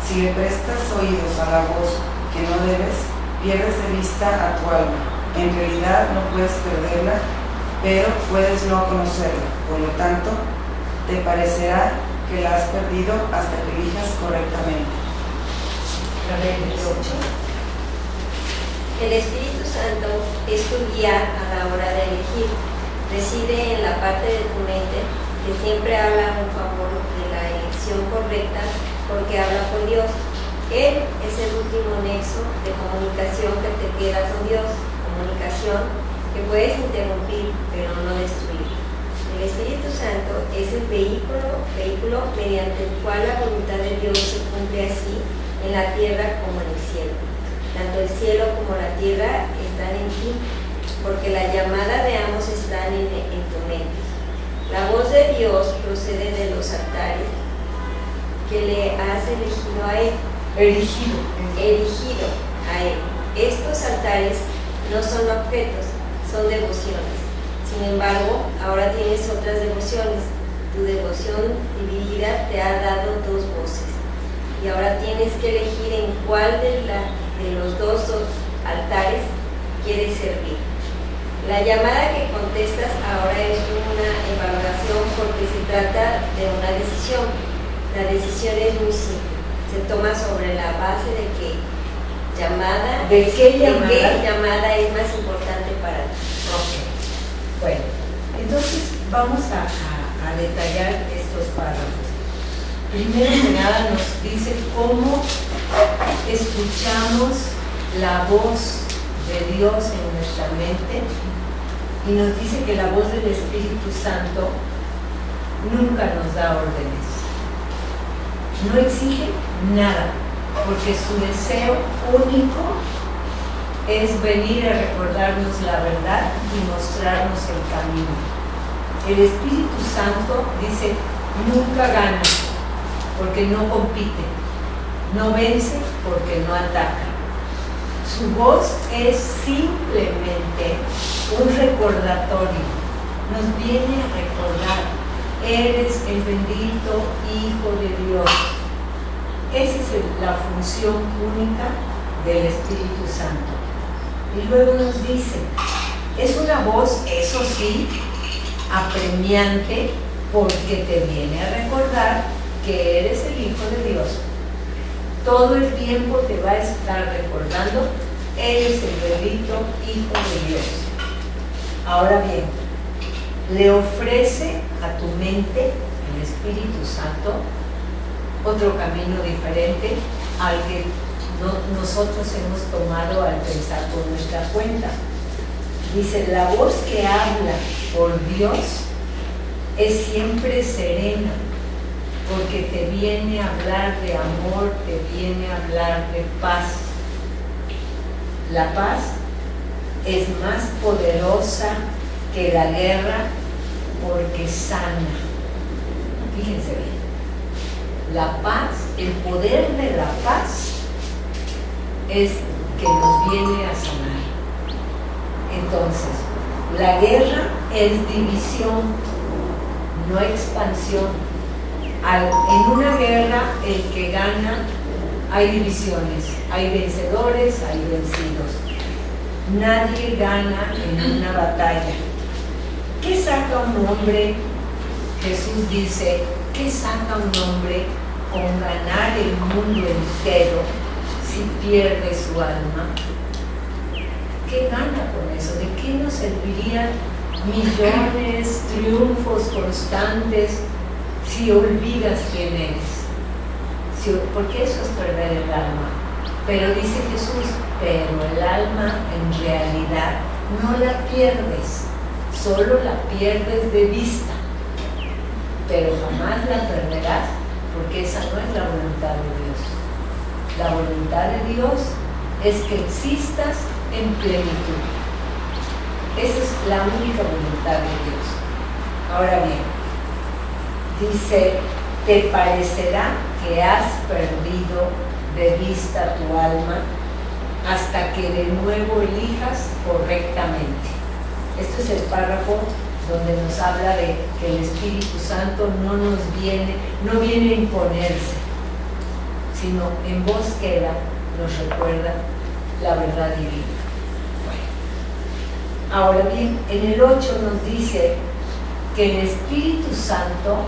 Si le prestas oídos a la voz que no debes, pierdes de vista a tu alma. En realidad no puedes perderla, pero puedes no conocerla. Por lo tanto, te parecerá que la has perdido hasta que elijas correctamente. El Espíritu Santo es tu guía a la hora de elegir. Reside en la parte de tu mente que siempre habla en favor de la elección correcta porque habla por Dios. Él es el último nexo de comunicación que te queda con Dios, comunicación que puedes interrumpir pero no destruir. El Espíritu Santo es el vehículo mediante el cual la voluntad de Dios se cumple así en la tierra como en el cielo. Tanto el cielo como la tierra están en ti, porque la llamada de ambos están en tu mente. La voz de Dios procede de los altares que le has elegido a Él. Erigido a Él. Estos altares no son objetos, son devociones. Sin embargo, ahora tienes otras devociones. Tu devoción dividida te ha dado dos voces. Y ahora tienes que elegir en cuál de los dos altares quieres servir. La llamada que contestas ahora es una evaluación porque se trata de una decisión. La decisión es muy simple. Se toma sobre la base de que llamada, ¿de qué llamada? ¿De qué llamada es más importante para ti? Ok. Bueno, entonces vamos a detallar estos párrafos. Primero que nada nos dice cómo escuchamos la voz de Dios en nuestra mente y nos dice que la voz del Espíritu Santo nunca nos da órdenes. No exige nada, porque su deseo único es venir a recordarnos la verdad y mostrarnos el camino. El Espíritu Santo dice, nunca gana, porque no compite, no vence, porque no ataca. Su voz es simplemente un recordatorio, nos viene a recordar, eres el bendito Hijo de Dios. Esa es la función única del Espíritu Santo. Y luego nos dice, es una voz, eso sí, apremiante, porque te viene a recordar que eres el Hijo de Dios. Todo el tiempo te va a estar recordando, eres el bendito Hijo de Dios. Ahora bien, le ofrece a tu mente, el Espíritu Santo, otro camino diferente al que nosotros hemos tomado al pensar por nuestra cuenta. Dice, la voz que habla por Dios es siempre serena, porque te viene a hablar de amor, te viene a hablar de paz. La paz es más poderosa que la guerra porque sana. Fíjense bien. La paz, el poder de la paz es que nos viene a sanar. Entonces, la guerra es división, no expansión. En una guerra, el que gana, hay divisiones, hay vencedores, hay vencidos. Nadie gana en una batalla. ¿Qué saca un hombre? Jesús dice, ¿qué saca un hombre con ganar el mundo entero si pierde su alma? ¿Qué gana con eso? ¿De qué nos servirían millones, triunfos constantes si olvidas quién eres? Porque eso es perder el alma. Pero dice Jesús, pero el alma en realidad no la pierdes, solo la pierdes de vista, pero jamás la perderás, porque esa no es la voluntad de Dios. La voluntad de Dios es que existas en plenitud. Esa es la única voluntad de Dios. Ahora bien, dice, te parecerá que has perdido de vista tu alma hasta que de nuevo elijas correctamente. Este es el párrafo donde nos habla de que el Espíritu Santo no viene a imponerse, sino en voz queda, nos recuerda la verdad divina. Bueno, ahora bien, en el 8 nos dice que el Espíritu Santo,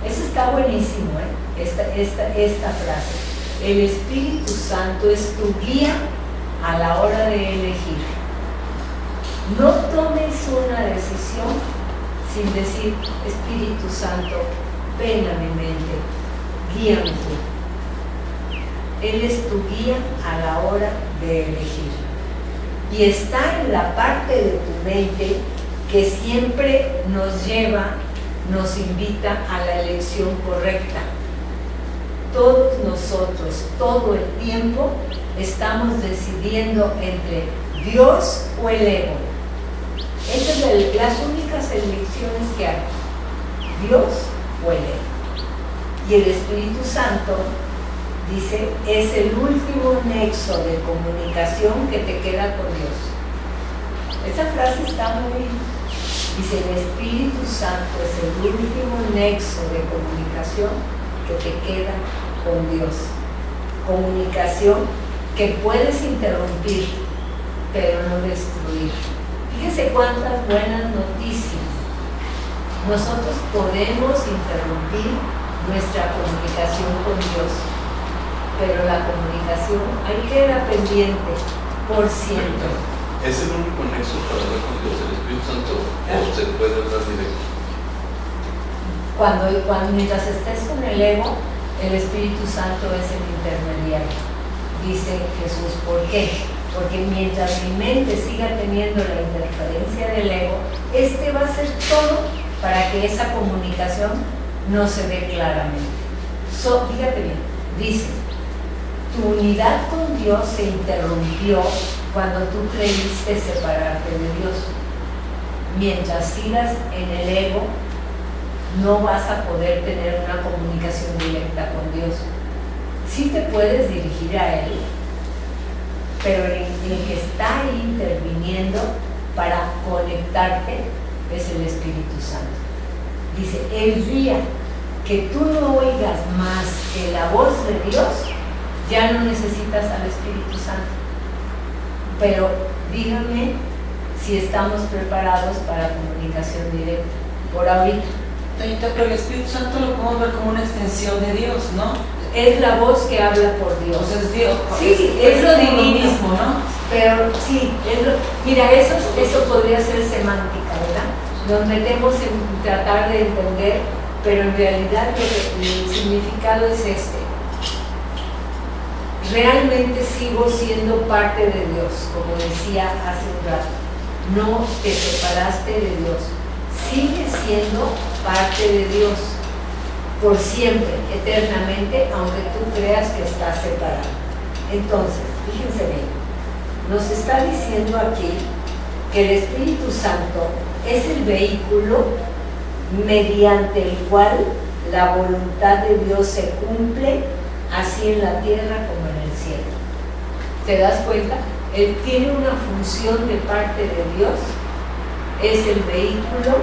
eso está buenísimo, esta frase, el Espíritu Santo es tu guía a la hora de elegir. No tomes una decisión sin decir, Espíritu Santo, ven a mi mente, guíame tú. Él es tu guía a la hora de elegir. Y está en la parte de tu mente que siempre nos invita a la elección correcta. Todos nosotros, todo el tiempo, estamos decidiendo entre Dios o el ego. Esas son las únicas elecciones que hay, Dios o el ego. Y el Espíritu Santo, dice, es el último nexo de comunicación que te queda con Dios. Esa frase está muy... Dice, el Espíritu Santo es el último nexo de comunicación que te queda con Dios. Comunicación que puedes interrumpir, pero no destruir. Fíjese cuántas buenas noticias. Nosotros podemos interrumpir nuestra comunicación con Dios, pero la comunicación ahí queda pendiente por siempre. ¿Es el único nexo para hablar con Dios, el Espíritu Santo, o se puede hablar directo? Mientras estés con el ego, el Espíritu Santo es el intermediario. Dice Jesús, ¿por qué? Porque mientras mi mente siga teniendo la interferencia del ego, este va a hacer todo para que esa comunicación no se dé claramente. Fíjate bien, dice, tu unidad con Dios se interrumpió cuando tú creíste separarte de Dios. Mientras sigas en el ego, no vas a poder tener una comunicación directa con Dios. Sí te puedes dirigir a Él, pero el que está ahí interviniendo para conectarte es el Espíritu Santo. Dice, el día que tú no oigas más que la voz de Dios, ya no necesitas al Espíritu Santo. Pero díganme si estamos preparados para comunicación directa por ahorita. Pero el Espíritu Santo lo podemos ver como una extensión de Dios, ¿no? Es la voz que habla por Dios. Entonces es Dios. Sí, es lo divino mismo, ¿no? Pero sí, mira, eso podría ser semántica, ¿verdad? Nos metemos en tratar de entender, pero en realidad el significado es este. Realmente sigo siendo parte de Dios, como decía hace un rato. No te separaste de Dios. Sigues siendo parte de Dios por siempre, eternamente, aunque tú creas que estás separado. Entonces, fíjense bien, nos está diciendo aquí que el Espíritu Santo es el vehículo mediante el cual la voluntad de Dios se cumple, así en la tierra como en el cielo. ¿Te das cuenta? Él tiene una función de parte de Dios, es el vehículo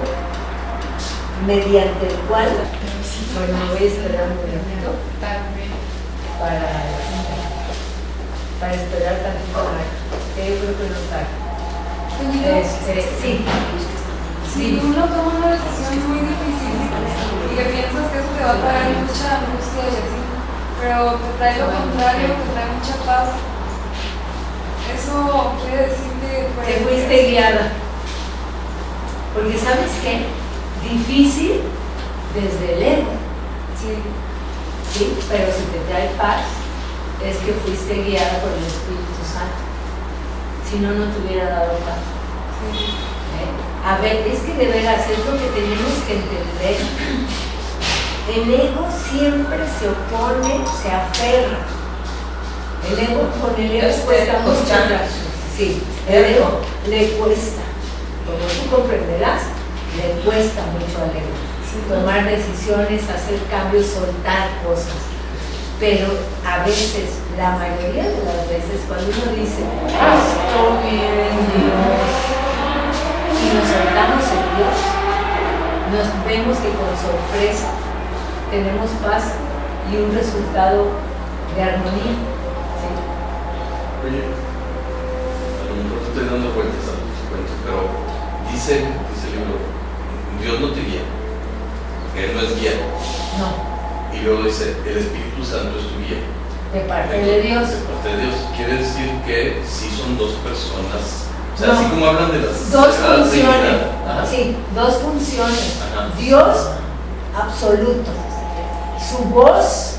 mediante el cual, bueno, voy a esperar un minutito para esperar tantito más, que yo creo que no está. Sí. Si uno toma una decisión muy difícil y que piensas que eso te va a traer mucha angustia y así, pero te trae lo contrario, te trae mucha paz, eso quiere decir que fuiste guiada. Porque ¿sabes qué? Difícil desde el ego. Sí, pero si te trae paz, es que fuiste guiada por el Espíritu Santo. Si no, no te hubiera dado paz. Sí. A ver, es que de veras es lo que tenemos que entender. El ego siempre se opone, se aferra. El ego, con el ego cuesta mucho. Sí, el ego le cuesta. Como tú comprenderás, le cuesta mucho al ego. Tomar decisiones, hacer cambios, soltar cosas. Pero a veces, la mayoría de las veces, cuando uno dice, estoy bien en Dios, y nos soltamos en Dios, nos vemos que con sorpresa tenemos paz y un resultado de armonía. ¿Sí? Oye, a lo mejor te estoy dando vueltas a tus cuentos, pero dice el libro, Dios no te guía, Él no es guía. No. Y luego dice, el Espíritu Santo es tu guía. De parte de Dios. De parte de Dios. Quiere decir que sí son dos personas. O sea, no. así como hablan de las dos funciones. Sí, dos funciones. Ajá. Dios absoluto. Su voz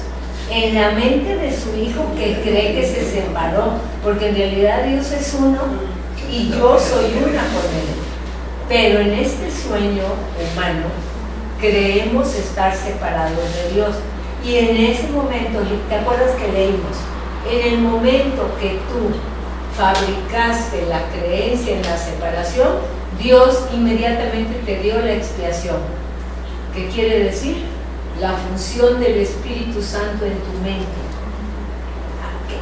en la mente de su hijo que cree que se separó, porque en realidad Dios es uno y yo soy una con él. Pero en este sueño humano creemos estar separados de Dios. Y en ese momento, ¿te acuerdas que leímos? En el momento que tú fabricaste la creencia en la separación, Dios inmediatamente te dio la expiación. ¿Qué quiere decir? La función del Espíritu Santo en tu mente.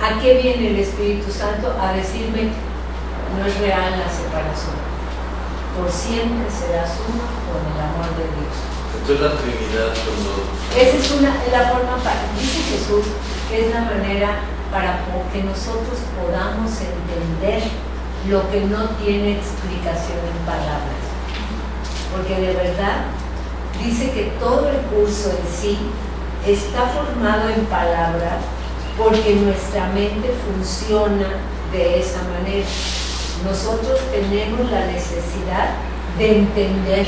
¿A qué viene el Espíritu Santo? A decirme, no es real la separación. Por siempre serás uno con el amor de Dios. Entonces la Trinidad, cuando... Esa es la forma, dice Jesús, que es la manera para que nosotros podamos entender lo que no tiene explicación en palabras. Porque de verdad dice que todo el curso en sí está formado en palabras porque nuestra mente funciona de esa manera. Nosotros tenemos la necesidad de entender.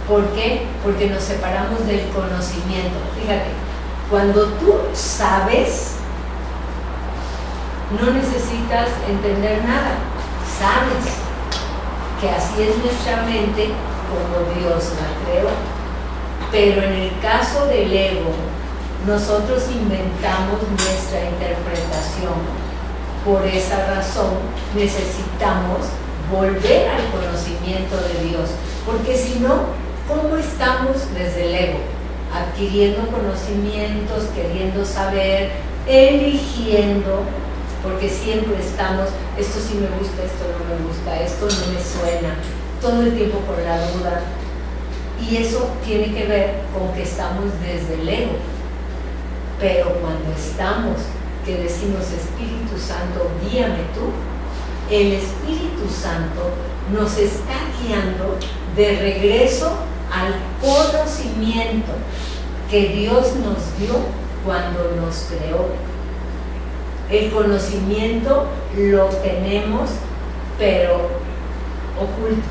¿Por qué? Porque nos separamos del conocimiento. Fíjate, cuando tú sabes, no necesitas entender nada. Sabes que así es nuestra mente como Dios la creó. Pero en el caso del ego, nosotros inventamos nuestra interpretación. Por esa razón necesitamos volver al conocimiento de Dios, porque si no, ¿cómo estamos desde el ego? Adquiriendo conocimientos, queriendo saber, eligiendo, porque siempre estamos, esto sí me gusta, esto no me gusta, esto no me suena, todo el tiempo con la duda. Y eso tiene que ver con que estamos desde el ego. Pero cuando estamos, que decimos Espíritu Santo, guíame tú, el Espíritu Santo nos está guiando de regreso al conocimiento que Dios nos dio cuando nos creó. El conocimiento lo tenemos, pero oculto.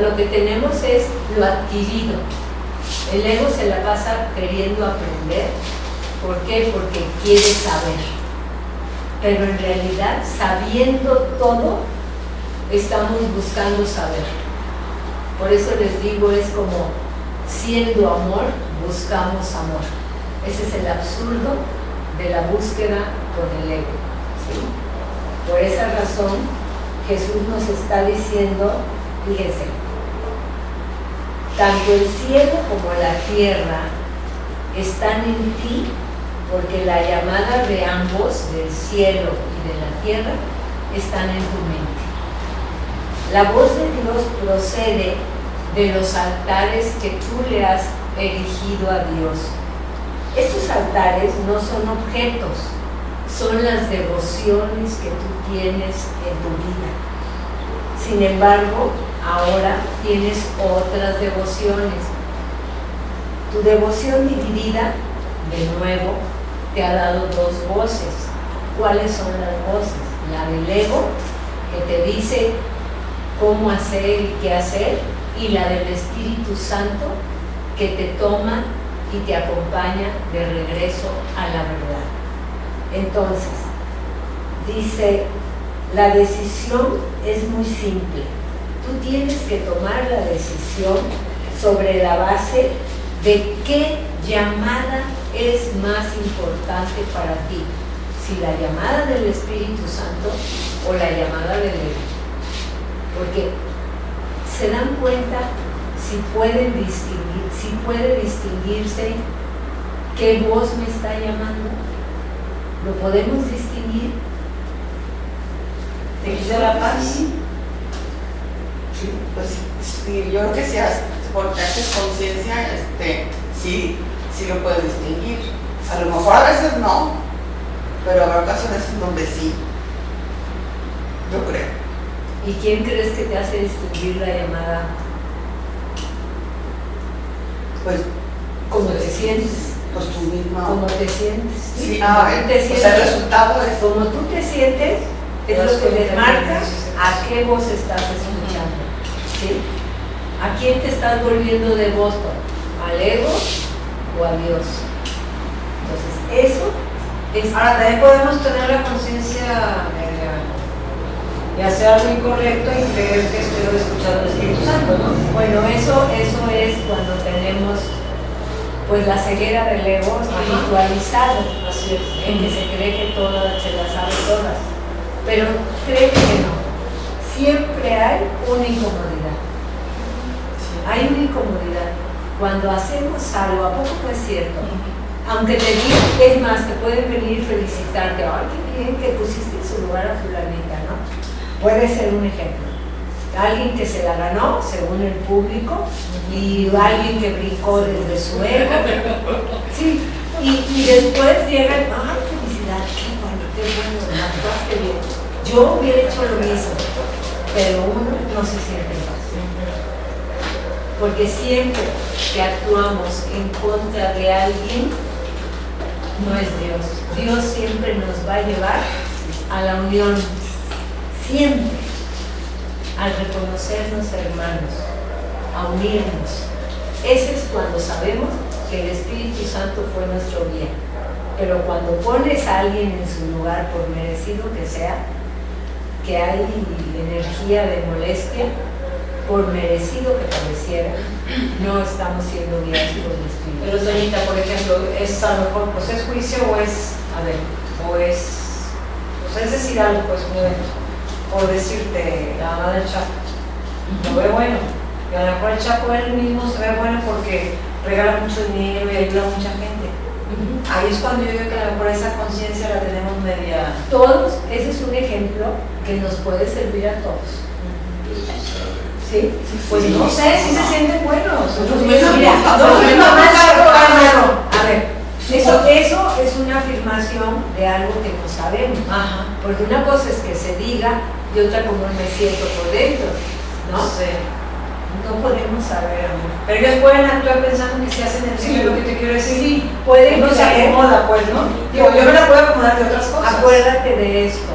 Lo que tenemos es lo adquirido. El ego se la pasa queriendo aprender. ¿Por qué? Porque quiere saber. Pero en realidad, sabiendo todo, estamos buscando saber. Por eso les digo, es como siendo amor, buscamos amor. Ese es el absurdo de la búsqueda con el ego. ¿Sí? Por esa razón, Jesús nos está diciendo, fíjense, tanto el cielo como la tierra están en ti, porque la llamada de ambos, del cielo y de la tierra, están en tu mente. La voz de Dios procede de los altares que tú le has erigido a Dios. Estos altares no son objetos, son las devociones que tú tienes en tu vida. Sin embargo, ahora tienes otras devociones. Tu devoción dividida, de nuevo, te ha dado dos voces. ¿Cuáles son las voces? La del ego, que te dice cómo hacer y qué hacer, y la del Espíritu Santo, que te toma y te acompaña de regreso a la verdad. Entonces, dice, la decisión es muy simple. Tú tienes que tomar la decisión sobre la base de qué llamada es más importante para ti, si la llamada del Espíritu Santo o la llamada del ego. Porque se dan cuenta si pueden distinguir, si puede distinguirse qué voz me está llamando. ¿Lo podemos distinguir? ¿Te quita la paz? Sí, pues sí, yo creo que si porque haces conciencia, sí lo puedes distinguir. A lo mejor a veces no, pero habrá ocasiones en donde sí. Yo creo. ¿Y quién crees que te hace distinguir la llamada? Pues, ¿Cómo te sientes? Pues tú misma. ¿Cómo te sientes? Sí, pues el resultado es. Como tú te sientes, es lo que te marca a qué voz estás escuchando. ¿Sí? ¿A quién te estás volviendo devoto? ¿Al ego o a Dios? Entonces, eso es... Ahora, también podemos tener la conciencia de hacer algo incorrecto y creer que estoy escuchando al Espíritu Santo, ¿no? Bueno, eso es cuando tenemos pues la ceguera del ego espiritualizado, Así es. en que se cree que todas se las sabe todas. Pero cree que no. Siempre hay una incomodidad. Hay una incomodidad. Cuando hacemos algo, ¿a poco no es cierto? aunque te digan, es más, te pueden venir y felicitarte, ay, qué bien que pusiste en su lugar a fulanita, ¿no? Puede ser un ejemplo. Alguien que se la ganó, según el público, y alguien que brincó desde su ego. Sí, y después llegan, ay, felicidad, qué bueno, actuaste bien. Yo hubiera hecho lo mismo, pero uno no se siente en paz. Porque siempre que actuamos en contra de alguien, no es Dios. Dios siempre nos va a llevar a la unión, siempre, al reconocernos hermanos, a unirnos. Ese es cuando sabemos que el Espíritu Santo fue nuestro guía. Pero cuando pones a alguien en su lugar, por merecido que sea, que hay energía de molestia, por merecido que pareciera, no estamos siendo guiados por el Espíritu. Pero Toñita, por ejemplo, es a lo mejor, pues es juicio o es, pues es decir algo, pues por decirte, la mamá del Chapo, lo ve bueno, y a lo mejor el Chapo él mismo se ve bueno porque regala mucho dinero y ayuda a mucha gente. Ahí es cuando yo digo que a lo mejor esa conciencia la tenemos media. Todos, ese es un ejemplo que nos puede servir a todos. ¿Sí? Pues no sé si se sienten buenos. A ver, eso es una afirmación de algo que no sabemos. Ajá. Porque una cosa es que se diga y otra como me siento por dentro, ¿no? Sí. No podemos saber, amor. Pero ellos pueden actuar pensando que se hacen el cielo, lo que te quiero decir. Sí, pueden no se acomoda, pues, ¿no? Digo, yo me la puedo acomodar de otras cosas. Acuérdate de esto.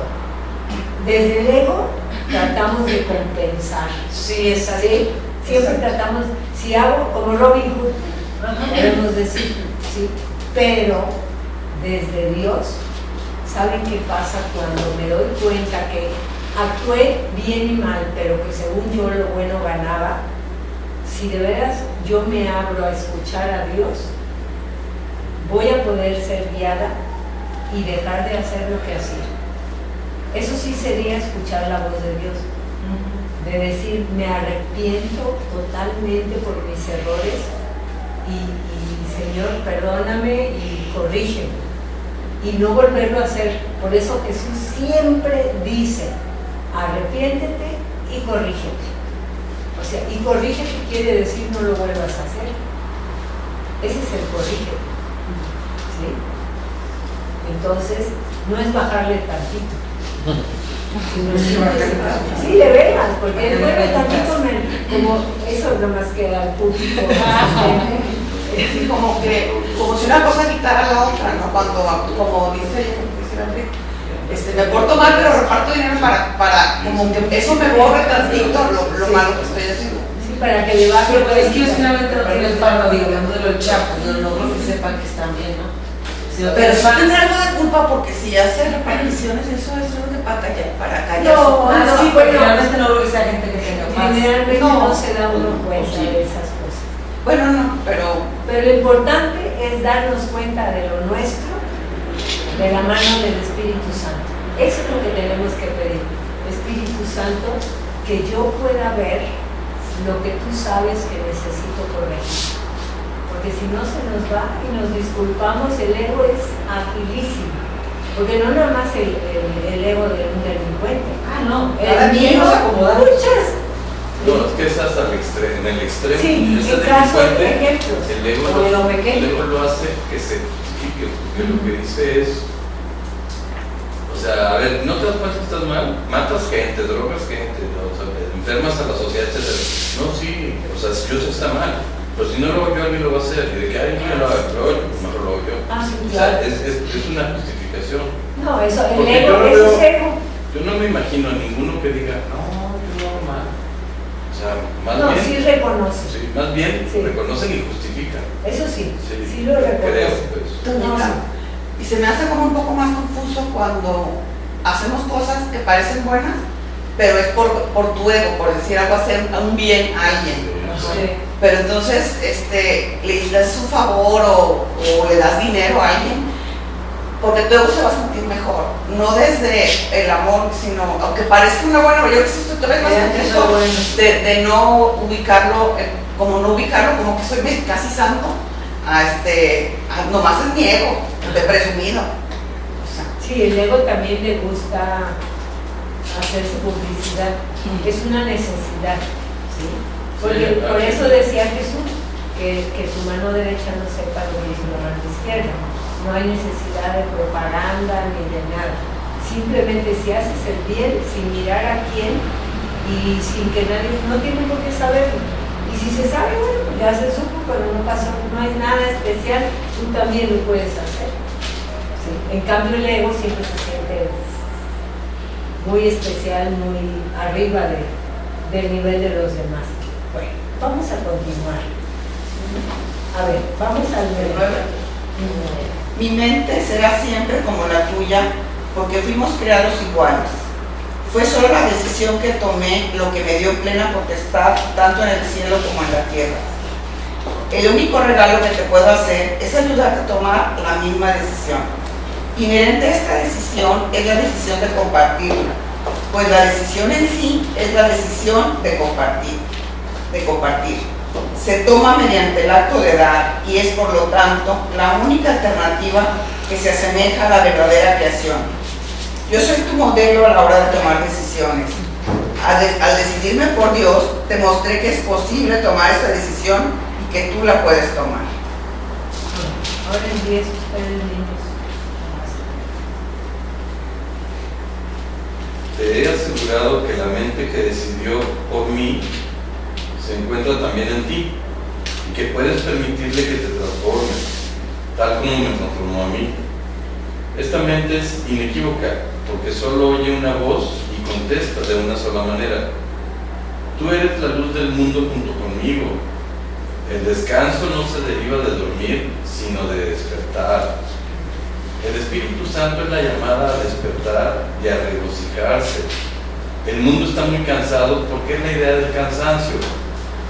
Desde el ego tratamos de compensar. Sí, es así. ¿Sí? Siempre tratamos, si hago como Robin Hood, podemos decir, ¿sí? Pero desde Dios, ¿saben qué pasa cuando me doy cuenta que actué bien y mal, pero que según yo lo bueno ganaba? Si de veras yo me abro a escuchar a Dios, voy a poder ser guiada y dejar de hacer lo que hacía. Eso sí sería escuchar la voz de Dios, de decir, me arrepiento totalmente por mis errores y Señor, perdóname y corrígeme, y no volverlo a hacer. Por eso Jesús siempre dice, arrepiéntete y corrígete. O sea, y corrígete quiere decir no lo vuelvas a hacer. Ese es el corrígete. ¿Sí? Entonces, no es bajarle tantito. Sí, de veras, porque es bueno tantito, como eso nomás que al público. Sí, como si una cosa quitara a la otra, ¿no? Cuando, como dice me porto mal, pero reparto dinero para como que eso me borre tantito lo malo que estoy haciendo. Sí, para que le baje. Pero es que ellos finalmente no tienen palma, digo, hablando de los chapos, no creo que sepan que están bien, ¿no? Pero sí tiene algo de culpa porque si hace reparticiones, eso es lo de pata ya para callar. No, sí, porque realmente no creo que sea gente que tenga más. Generalmente no se da uno cuenta de esas cosas. Bueno, no, pero lo importante es darnos cuenta de lo nuestro, de la mano del Espíritu Santo. Eso es lo que tenemos que pedir. Espíritu Santo, que yo pueda ver lo que tú sabes que necesito corregir. Porque si no se nos va y nos disculpamos, el ego es agilísimo. Porque no nada más el ego de un delincuente. Ah, no. El mío, muchas. No, es que es hasta el extremo, en el extremo. Sí, ese en caso de delincuente, ejemplos. el ego lo hace que se justifique, porque lo que dice es, o sea, a ver, ¿no te das cuenta que estás mal? Matas gente, drogas gente, ¿no? O sea, enfermas a la sociedad, etc. No, sí, o sea, yo sé que está mal, pero si no lo hago yo, alguien lo va a hacer, y de que alguien lo haga, pero mejor lo hago yo. Ah, sí, o claro. sea, es una justificación. No, eso, el Porque ego, yo ese es ego. Yo no me imagino a ninguno que diga, no, yo lo hago mal. O sea, más No, bien, sí reconoce. sí, más bien Sí. reconocen y justifican. Eso sí, Sí, sí lo reconoce. creo, pues. No, sí. y se me hace como un poco más confuso cuando hacemos cosas que parecen buenas, pero es por tu ego, por decir algo, hacer un bien a alguien. Sí. Pero entonces le das un favor o le das dinero a alguien, porque tu ego se va a sentir mejor, no desde el amor, sino, aunque parezca una buena, yo creo que esto todavía más confuso de no ubicarlo, como no ubicarlo, como que soy casi santo, nomás es mi ego, de presumido. O sea, Sí, el ego también le gusta hacer su publicidad. Es una necesidad, ¿sí? Porque Sí, por eso decía Jesús que tu mano derecha no sepa lo que es la mano izquierda. No hay necesidad de propaganda ni de nada. Simplemente si haces el bien sin mirar a quién y sin que nadie, no tiene por qué saberlo. Y si se sabe, bueno, pues ya se supo, pero no pasó, no es nada especial, tú también lo puedes hacer. ¿Sí? En cambio el ego siempre se siente muy especial, muy arriba del nivel de los demás. Bueno, vamos a continuar. A ver, vamos al 9. mi mente será siempre como la tuya, porque fuimos creados iguales. Fue solo la decisión que tomé lo que me dio plena potestad, tanto en el cielo como en la tierra. El único regalo que te puedo hacer es ayudarte a tomar la misma decisión. Inherente a esta decisión es la decisión de compartirla, pues la decisión en sí es la decisión de compartir. Se toma mediante el acto de dar y es por lo tanto la única alternativa que se asemeja a la verdadera creación. Yo soy tu modelo a la hora de tomar decisiones. Al decidirme por Dios, te mostré que es posible tomar esta decisión y que tú la puedes tomar. Ahora en 10 ustedes niños. Te he asegurado que la mente que decidió por mí se encuentra también en ti y que puedes permitirle que te transforme, tal como me transformó a mí. Esta mente es inequívoca porque solo oye una voz y contesta de una sola manera. Tú eres la luz del mundo junto conmigo. El descanso no se deriva de dormir, sino de despertar. El Espíritu Santo es la llamada a despertar y a regocijarse. El mundo está muy cansado porque es la idea del cansancio.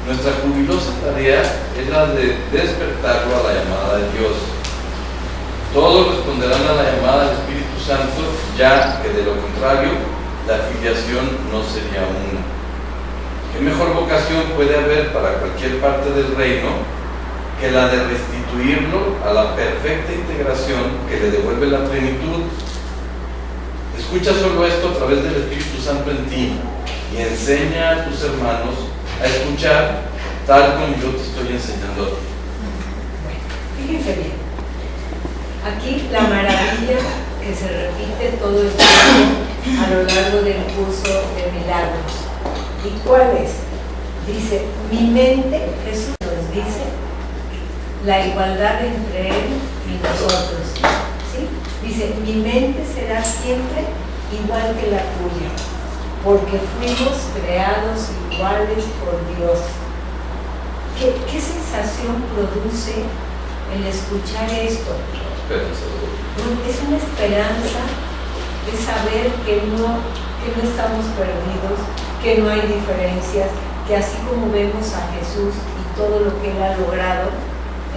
Nuestra jubilosa tarea es la de despertarlo a la llamada de Dios. Todos responderán a la llamada del Espíritu Santo, ya que de lo contrario, la filiación no sería una. ¿Qué mejor vocación puede haber para cualquier parte del reino que la de restituirlo a la perfecta integración que le devuelve la plenitud? Escucha solo esto a través del Espíritu Santo en ti y enseña a tus hermanos a escuchar tal como yo te estoy enseñando a ti. Fíjense bien. Aquí la maravilla que se repite todo el tiempo a lo largo del curso de milagros. ¿Y cuál es? Dice, mi mente, Jesús nos dice, la igualdad entre Él y nosotros. ¿Sí? Dice, mi mente será siempre igual que la tuya, porque fuimos creados iguales por Dios. ¿Qué sensación produce el escuchar esto? Es una esperanza de saber que no estamos perdidos, que no hay diferencias, que así como vemos a Jesús y todo lo que Él ha logrado,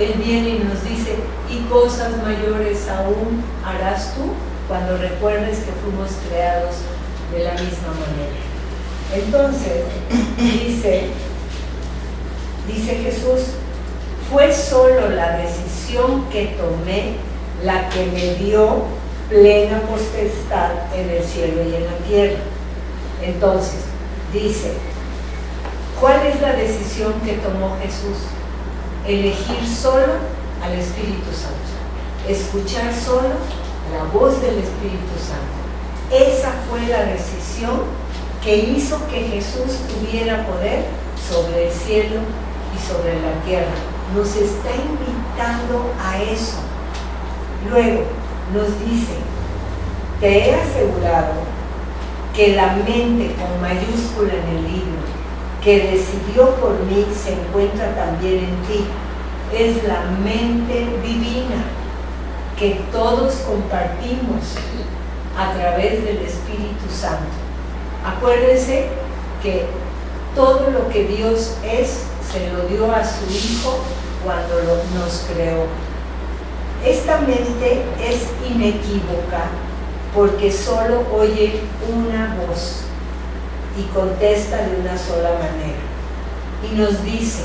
Él viene y nos dice, y cosas mayores aún harás tú cuando recuerdes que fuimos creados de la misma manera. Entonces, dice Jesús, fue solo la decisión que tomé la que me dio plena potestad en el cielo y en la tierra. Entonces, dice, ¿cuál es la decisión que tomó Jesús? Elegir solo al Espíritu Santo, escuchar solo la voz del Espíritu Santo. Esa fue la decisión que hizo que Jesús tuviera poder sobre el cielo y sobre la tierra. Nos está invitando a eso. Luego nos dice, te he asegurado que la mente con mayúscula en el libro que decidió por mí se encuentra también en ti. Es la mente divina que todos compartimos a través del Espíritu Santo. Acuérdense que todo lo que Dios es se lo dio a su Hijo cuando nos creó. Esta mente es inequívoca porque solo oye una voz y contesta de una sola manera. Y nos dice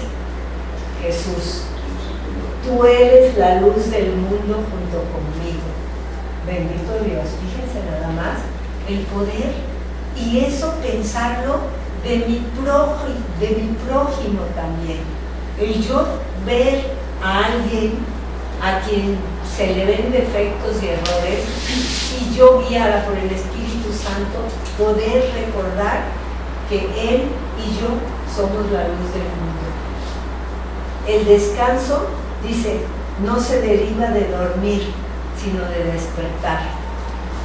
Jesús, tú eres la luz del mundo junto conmigo. Bendito Dios, fíjense nada más el poder, y eso pensarlo de mi prójimo también. El yo ver a alguien a quien se le ven defectos y errores, y yo, guiada por el Espíritu Santo, poder recordar que Él y yo somos la luz del mundo. El descanso, dice, no se deriva de dormir, sino de despertar.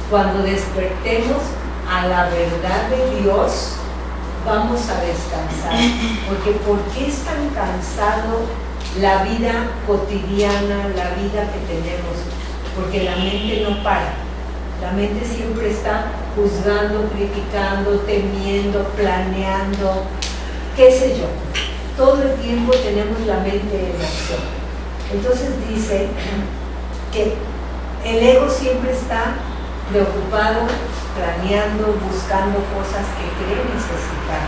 Cuando despertemos a la verdad de Dios, vamos a descansar. Porque ¿por qué es tan cansado la vida cotidiana, la vida que tenemos? Porque la mente no para. La mente siempre está juzgando, criticando, temiendo, planeando, qué sé yo. Todo el tiempo tenemos la mente en acción. Entonces dice que el ego siempre está preocupado, planeando, buscando cosas que cree necesitar.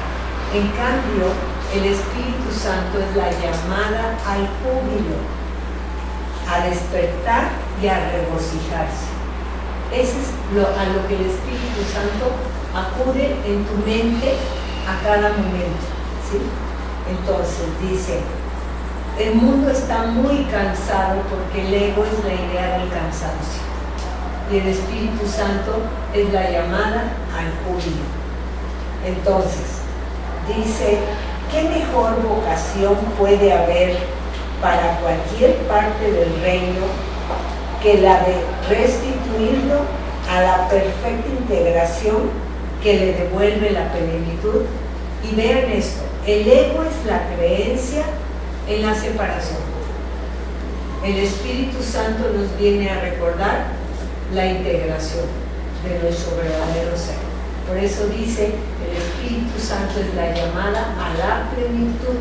En cambio, el Espíritu Santo es la llamada al júbilo, a despertar y a regocijarse. Eso es a lo que el Espíritu Santo acude en tu mente a cada momento, ¿sí? Entonces dice, el mundo está muy cansado porque el ego es la idea del cansancio y el Espíritu Santo es la llamada al júbilo. Entonces, dice, ¿qué mejor vocación puede haber para cualquier parte del reino que la de restituirlo a la perfecta integración que le devuelve la plenitud? Y vean esto, el ego es la creencia en la separación. El Espíritu Santo nos viene a recordar la integración de nuestro verdadero ser. Por eso dice, el Espíritu Santo es la llamada a la plenitud.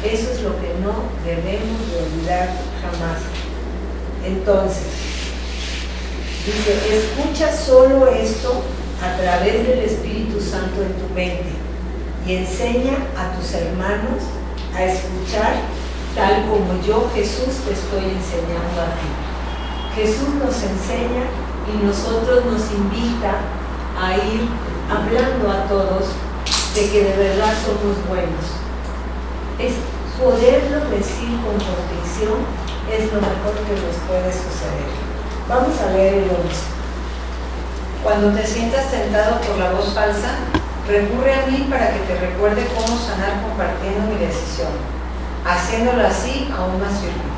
Eso es lo que no debemos de olvidar jamás. Entonces, dice, escucha solo esto a través del Espíritu Santo en tu mente y enseña a tus hermanos a escuchar tal como yo, Jesús, te estoy enseñando a ti. Jesús nos enseña y nosotros nos invita a ir hablando a todos de que de verdad somos buenos. Es poderlo decir con convicción, es lo mejor que nos puede suceder. Vamos a leer el 11. Cuando te sientas tentado por la voz falsa, recurre a mí para que te recuerde cómo sanar compartiendo mi decisión, haciéndolo así aún más firme.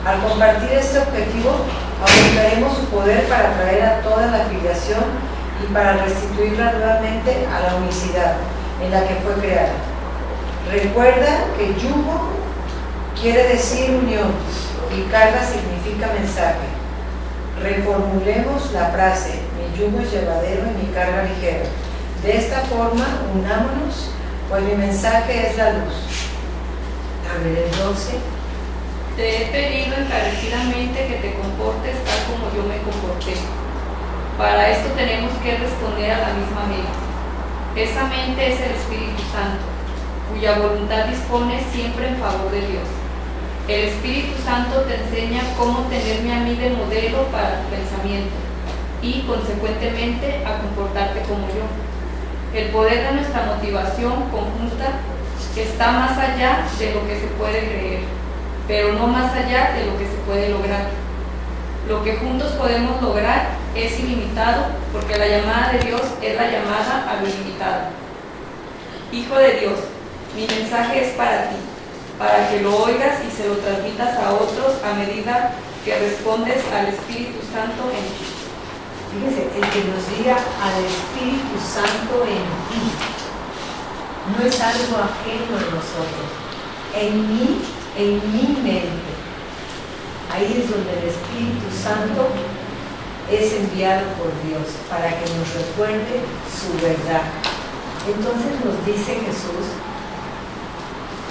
Al compartir este objetivo, aumentaremos su poder para traer a toda la filiación y para restituirla nuevamente a la unicidad en la que fue creada. Recuerda que yugo quiere decir unión y carga significa mensaje. Reformulemos la frase, mi yugo es llevadero y mi carga ligera. De esta forma, unámonos, pues mi mensaje es la luz. A ver, el 12. Te he pedido encarecidamente que te comportes tal como yo me comporté. Para esto tenemos que responder a la misma mente. Esa mente es el Espíritu Santo, cuya voluntad dispone siempre en favor de Dios. El Espíritu Santo te enseña cómo tenerme a mí de modelo para tu pensamiento y, consecuentemente, a comportarte como yo. El poder de nuestra motivación conjunta está más allá de lo que se puede creer, pero no más allá de lo que se puede lograr. Lo que juntos podemos lograr es ilimitado, porque la llamada de Dios es la llamada a lo ilimitado. Hijo de Dios, mi mensaje es para ti, para que lo oigas y se lo transmitas a otros a medida que respondes al Espíritu Santo en ti. Fíjense, el que nos diga al Espíritu Santo en ti no es algo ajeno a nosotros, en mí, en mi mente. Ahí es donde el Espíritu Santo es enviado por Dios para que nos recuerde su verdad. Entonces nos dice Jesús,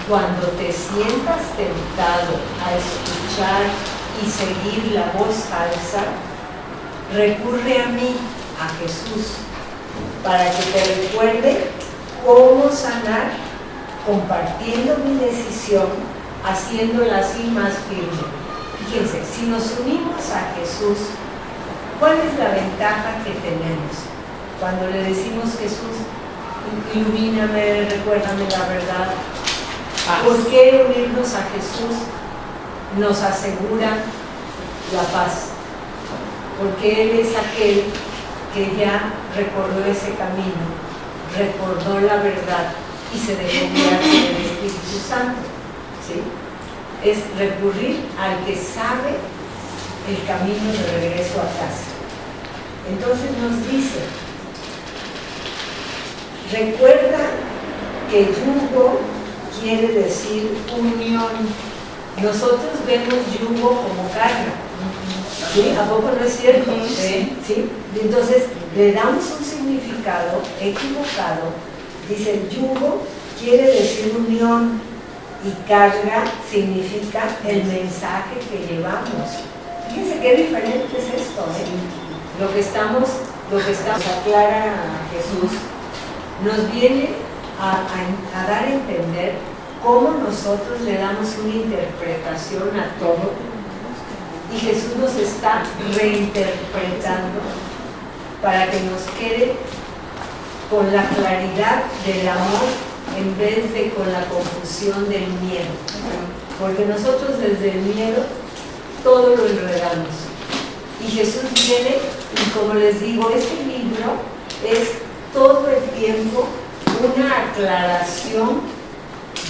cuando te sientas tentado a escuchar y seguir la voz falsa, recurre a mí, a Jesús, para que te recuerde cómo sanar compartiendo mi decisión haciéndola así más firme. Fíjense, si nos unimos a Jesús, ¿cuál es la ventaja que tenemos? Cuando le decimos, Jesús, ilumíname, recuérdame la verdad. ¿Por qué unirnos a Jesús nos asegura la paz? Porque Él es aquel que ya recordó ese camino, recordó la verdad y se dejó guiar por el Espíritu Santo. ¿Sí? Es recurrir al que sabe el camino de regreso a casa. Entonces nos dice, recuerda que yugo quiere decir unión. Nosotros vemos yugo como carga. ¿Sí? ¿A poco no es cierto? ¿Sí? Entonces le damos un significado equivocado. Dice, el yugo quiere decir unión y carga significa el mensaje que llevamos. Fíjense qué diferente es esto, ¿eh? Lo que estamos aclara a Jesús, nos viene a dar a entender cómo nosotros le damos una interpretación a todo y Jesús nos está reinterpretando para que nos quede con la claridad del amor en vez de con la confusión del miedo. Porque nosotros desde el miedo todo lo enredamos. Y Jesús viene, y como les digo, este libro es todo el tiempo una aclaración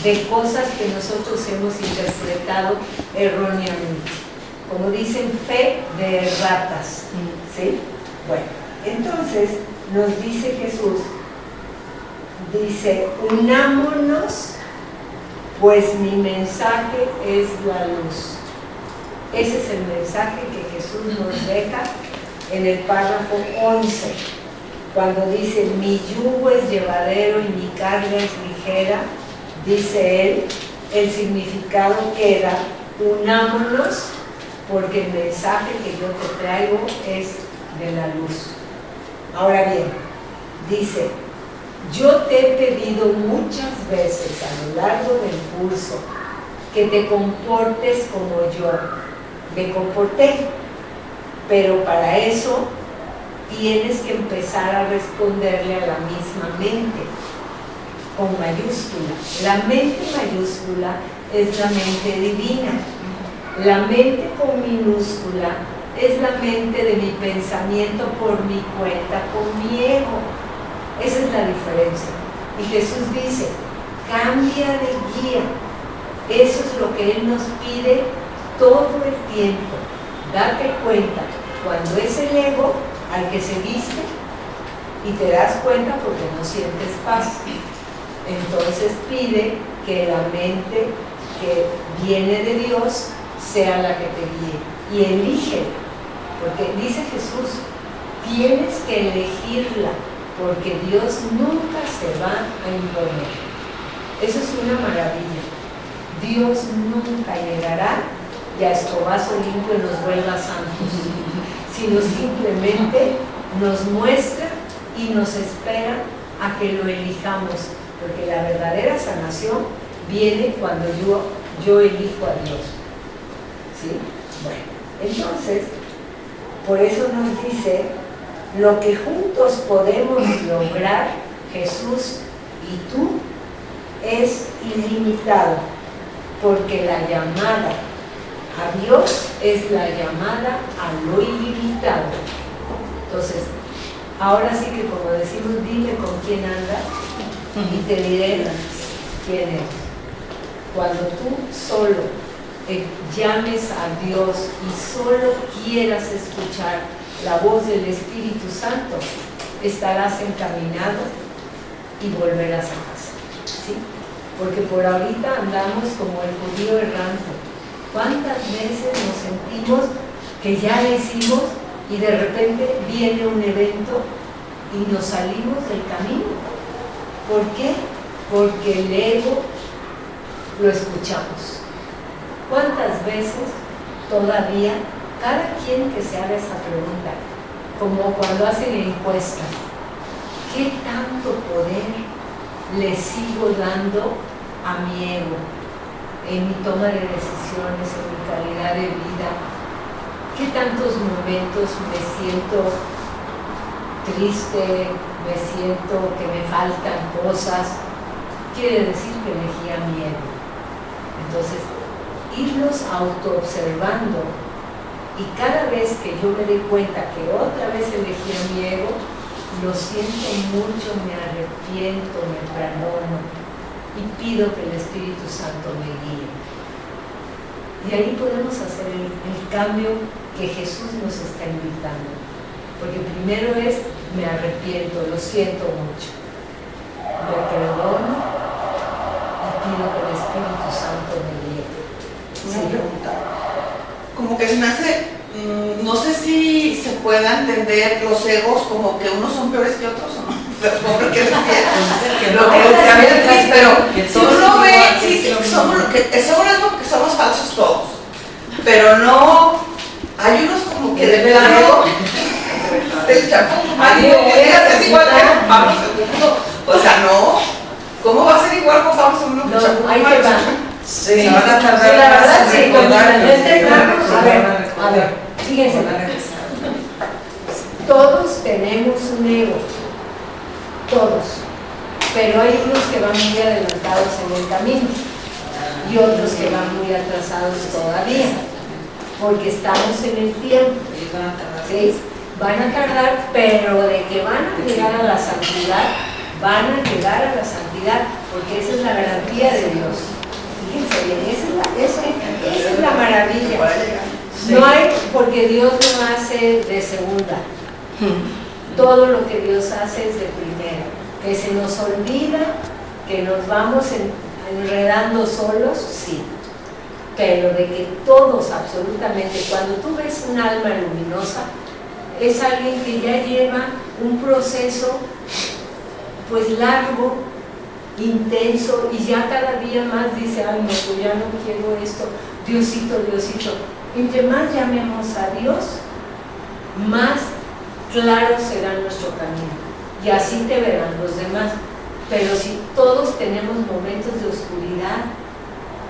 de cosas que nosotros hemos interpretado erróneamente. Como dicen, fe de erratas. ¿Sí? Bueno, entonces nos dice Jesús, dice, unámonos, pues mi mensaje es la luz. Ese es el mensaje que Jesús nos deja en el párrafo 11, cuando dice, mi yugo es llevadero y mi carga es ligera, dice él, el significado queda, unámonos, porque el mensaje que yo te traigo es de la luz. Ahora bien, dice, yo te he pedido muchas veces a lo largo del curso que te comportes como yo me comporté, pero para eso tienes que empezar a responderle a la misma mente, con mayúscula. La mente mayúscula es la mente divina. La mente con minúscula es la mente de mi pensamiento por mi cuenta, con mi ego. Esa es la diferencia. Y Jesús dice, cambia de guía. Eso es lo que Él nos pide todo el tiempo. Date cuenta cuando es el ego al que seguiste y te das cuenta porque no sientes paz. Entonces pide que la mente que viene de Dios sea la que te guíe y elige, porque dice Jesús, tienes que elegirla porque Dios nunca se va a imponer. Eso es una maravilla. Dios nunca llegará y a escobazo limpio nos vuelva santos, sino simplemente nos muestra y nos espera a que lo elijamos, porque la verdadera sanación viene cuando yo elijo a Dios. ¿Sí? Bueno, entonces, por eso nos dice, lo que juntos podemos lograr, Jesús y tú, es ilimitado, porque la llamada a Dios es la llamada a lo ilimitado. Entonces, ahora sí que como decimos, dime con quién andas y te diré quién eres. Cuando tú solo llames a Dios y solo quieras escuchar la voz del Espíritu Santo, estarás encaminado y volverás a casa. ¿Sí? Porque por ahorita andamos como el judío errante. ¿Cuántas veces nos sentimos que ya le hicimos y de repente viene un evento y nos salimos del camino? ¿Por qué? Porque el ego lo escuchamos. ¿Cuántas veces todavía, cada quien que se haga esa pregunta, como cuando hacen encuestas, ¿qué tanto poder le sigo dando a mi ego? en mi toma de decisiones, en mi calidad de vida. ¿Qué tantos momentos me siento triste, me siento que me faltan cosas? Quiere decir que elegía miedo. Entonces, irnos autoobservando, y cada vez que yo me doy cuenta que otra vez elegía mi ego, lo siento mucho, me arrepiento, me perdono y pido que el Espíritu Santo me guíe. Y ahí podemos hacer el cambio que Jesús nos está invitando. Porque primero es, me arrepiento, lo siento mucho, me perdono y pido que el Espíritu Santo me guíe. Una pregunta. Como que se me hace, no sé si se pueda entender los egos como que unos son peores que otros, ¿o no? Lo que decía Beatriz, pero si uno ve, sí, somos algo que somos falsos todos, pero no, hay unos como que de plano del chapo, es igual que Pablo II, o sea, no, ¿cómo va a ser igual con Pablo II que Chapo? Ahí te va. Sí. Se van a tardar Sí, la verdad, más sí, en recordar. a ver, fíjense, todos tenemos un ego, todos, pero hay unos que van muy adelantados en el camino y otros que van muy atrasados todavía, porque estamos en el tiempo, ¿sí? Van a tardar, pero de que van a llegar a la santidad, van a llegar a la santidad, porque esa es la garantía de Dios. Fíjense bien, esa es la maravilla. No hay, porque Dios no hace de segunda. Todo lo que Dios hace es de primera. Que se nos olvida, que nos vamos enredando solos, sí. Pero de que todos, absolutamente, cuando tú ves un alma luminosa, es alguien que ya lleva un proceso pues largo, intenso, y ya cada día más dice, ay no, pues ya no quiero esto, Diosito, Diosito. Entre más llamemos a Dios, más claro será nuestro camino, y así te verán los demás. Pero si todos tenemos momentos de oscuridad,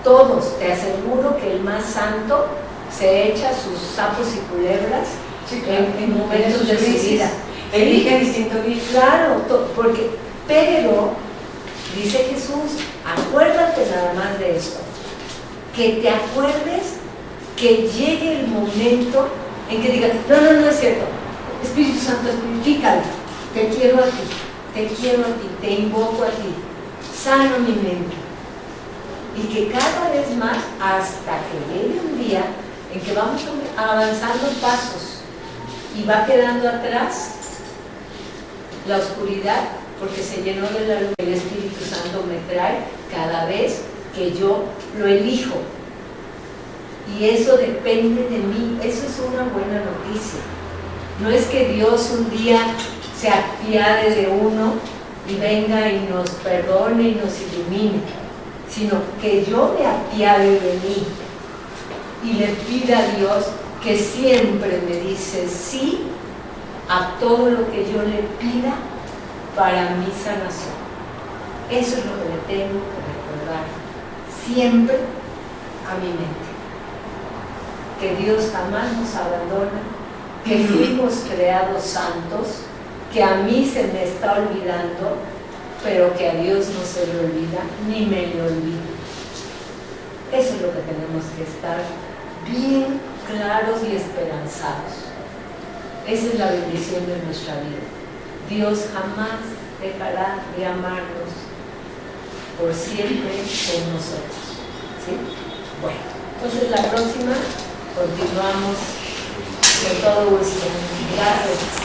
todos, te aseguro que el más santo se echa sus sapos y culebras, sí, claro, en momentos de su vida. Elige distinto día. Claro, pero dice Jesús, acuérdate nada más de esto, que te acuerdes que llegue el momento en que digas, no es cierto, Espíritu Santo, purifícalo, te quiero a ti, te invoco a ti, sano mi mente. Y que cada vez más, hasta que llegue un día en que vamos avanzando pasos y va quedando atrás la oscuridad, porque se llenó de la luz que el Espíritu Santo me trae cada vez que yo lo elijo. Y eso depende de mí, eso es una buena noticia. No es que Dios un día se apiade de uno y venga y nos perdone y nos ilumine, sino que yo me apiade de mí y le pida a Dios, que siempre me dice sí a todo lo que yo le pida para mi sanación. Eso es lo que le tengo que recordar siempre a mi mente, que Dios jamás nos abandona, que fuimos creados santos, que a mí se me está olvidando, pero que a Dios no se le olvida, ni me le olvida. Eso es lo que tenemos que estar bien claros y esperanzados. Esa es la bendición de nuestra vida. Dios jamás dejará de amarnos, por siempre con nosotros, ¿sí? Bueno, entonces la próxima continuamos con todo gusto. Gracias.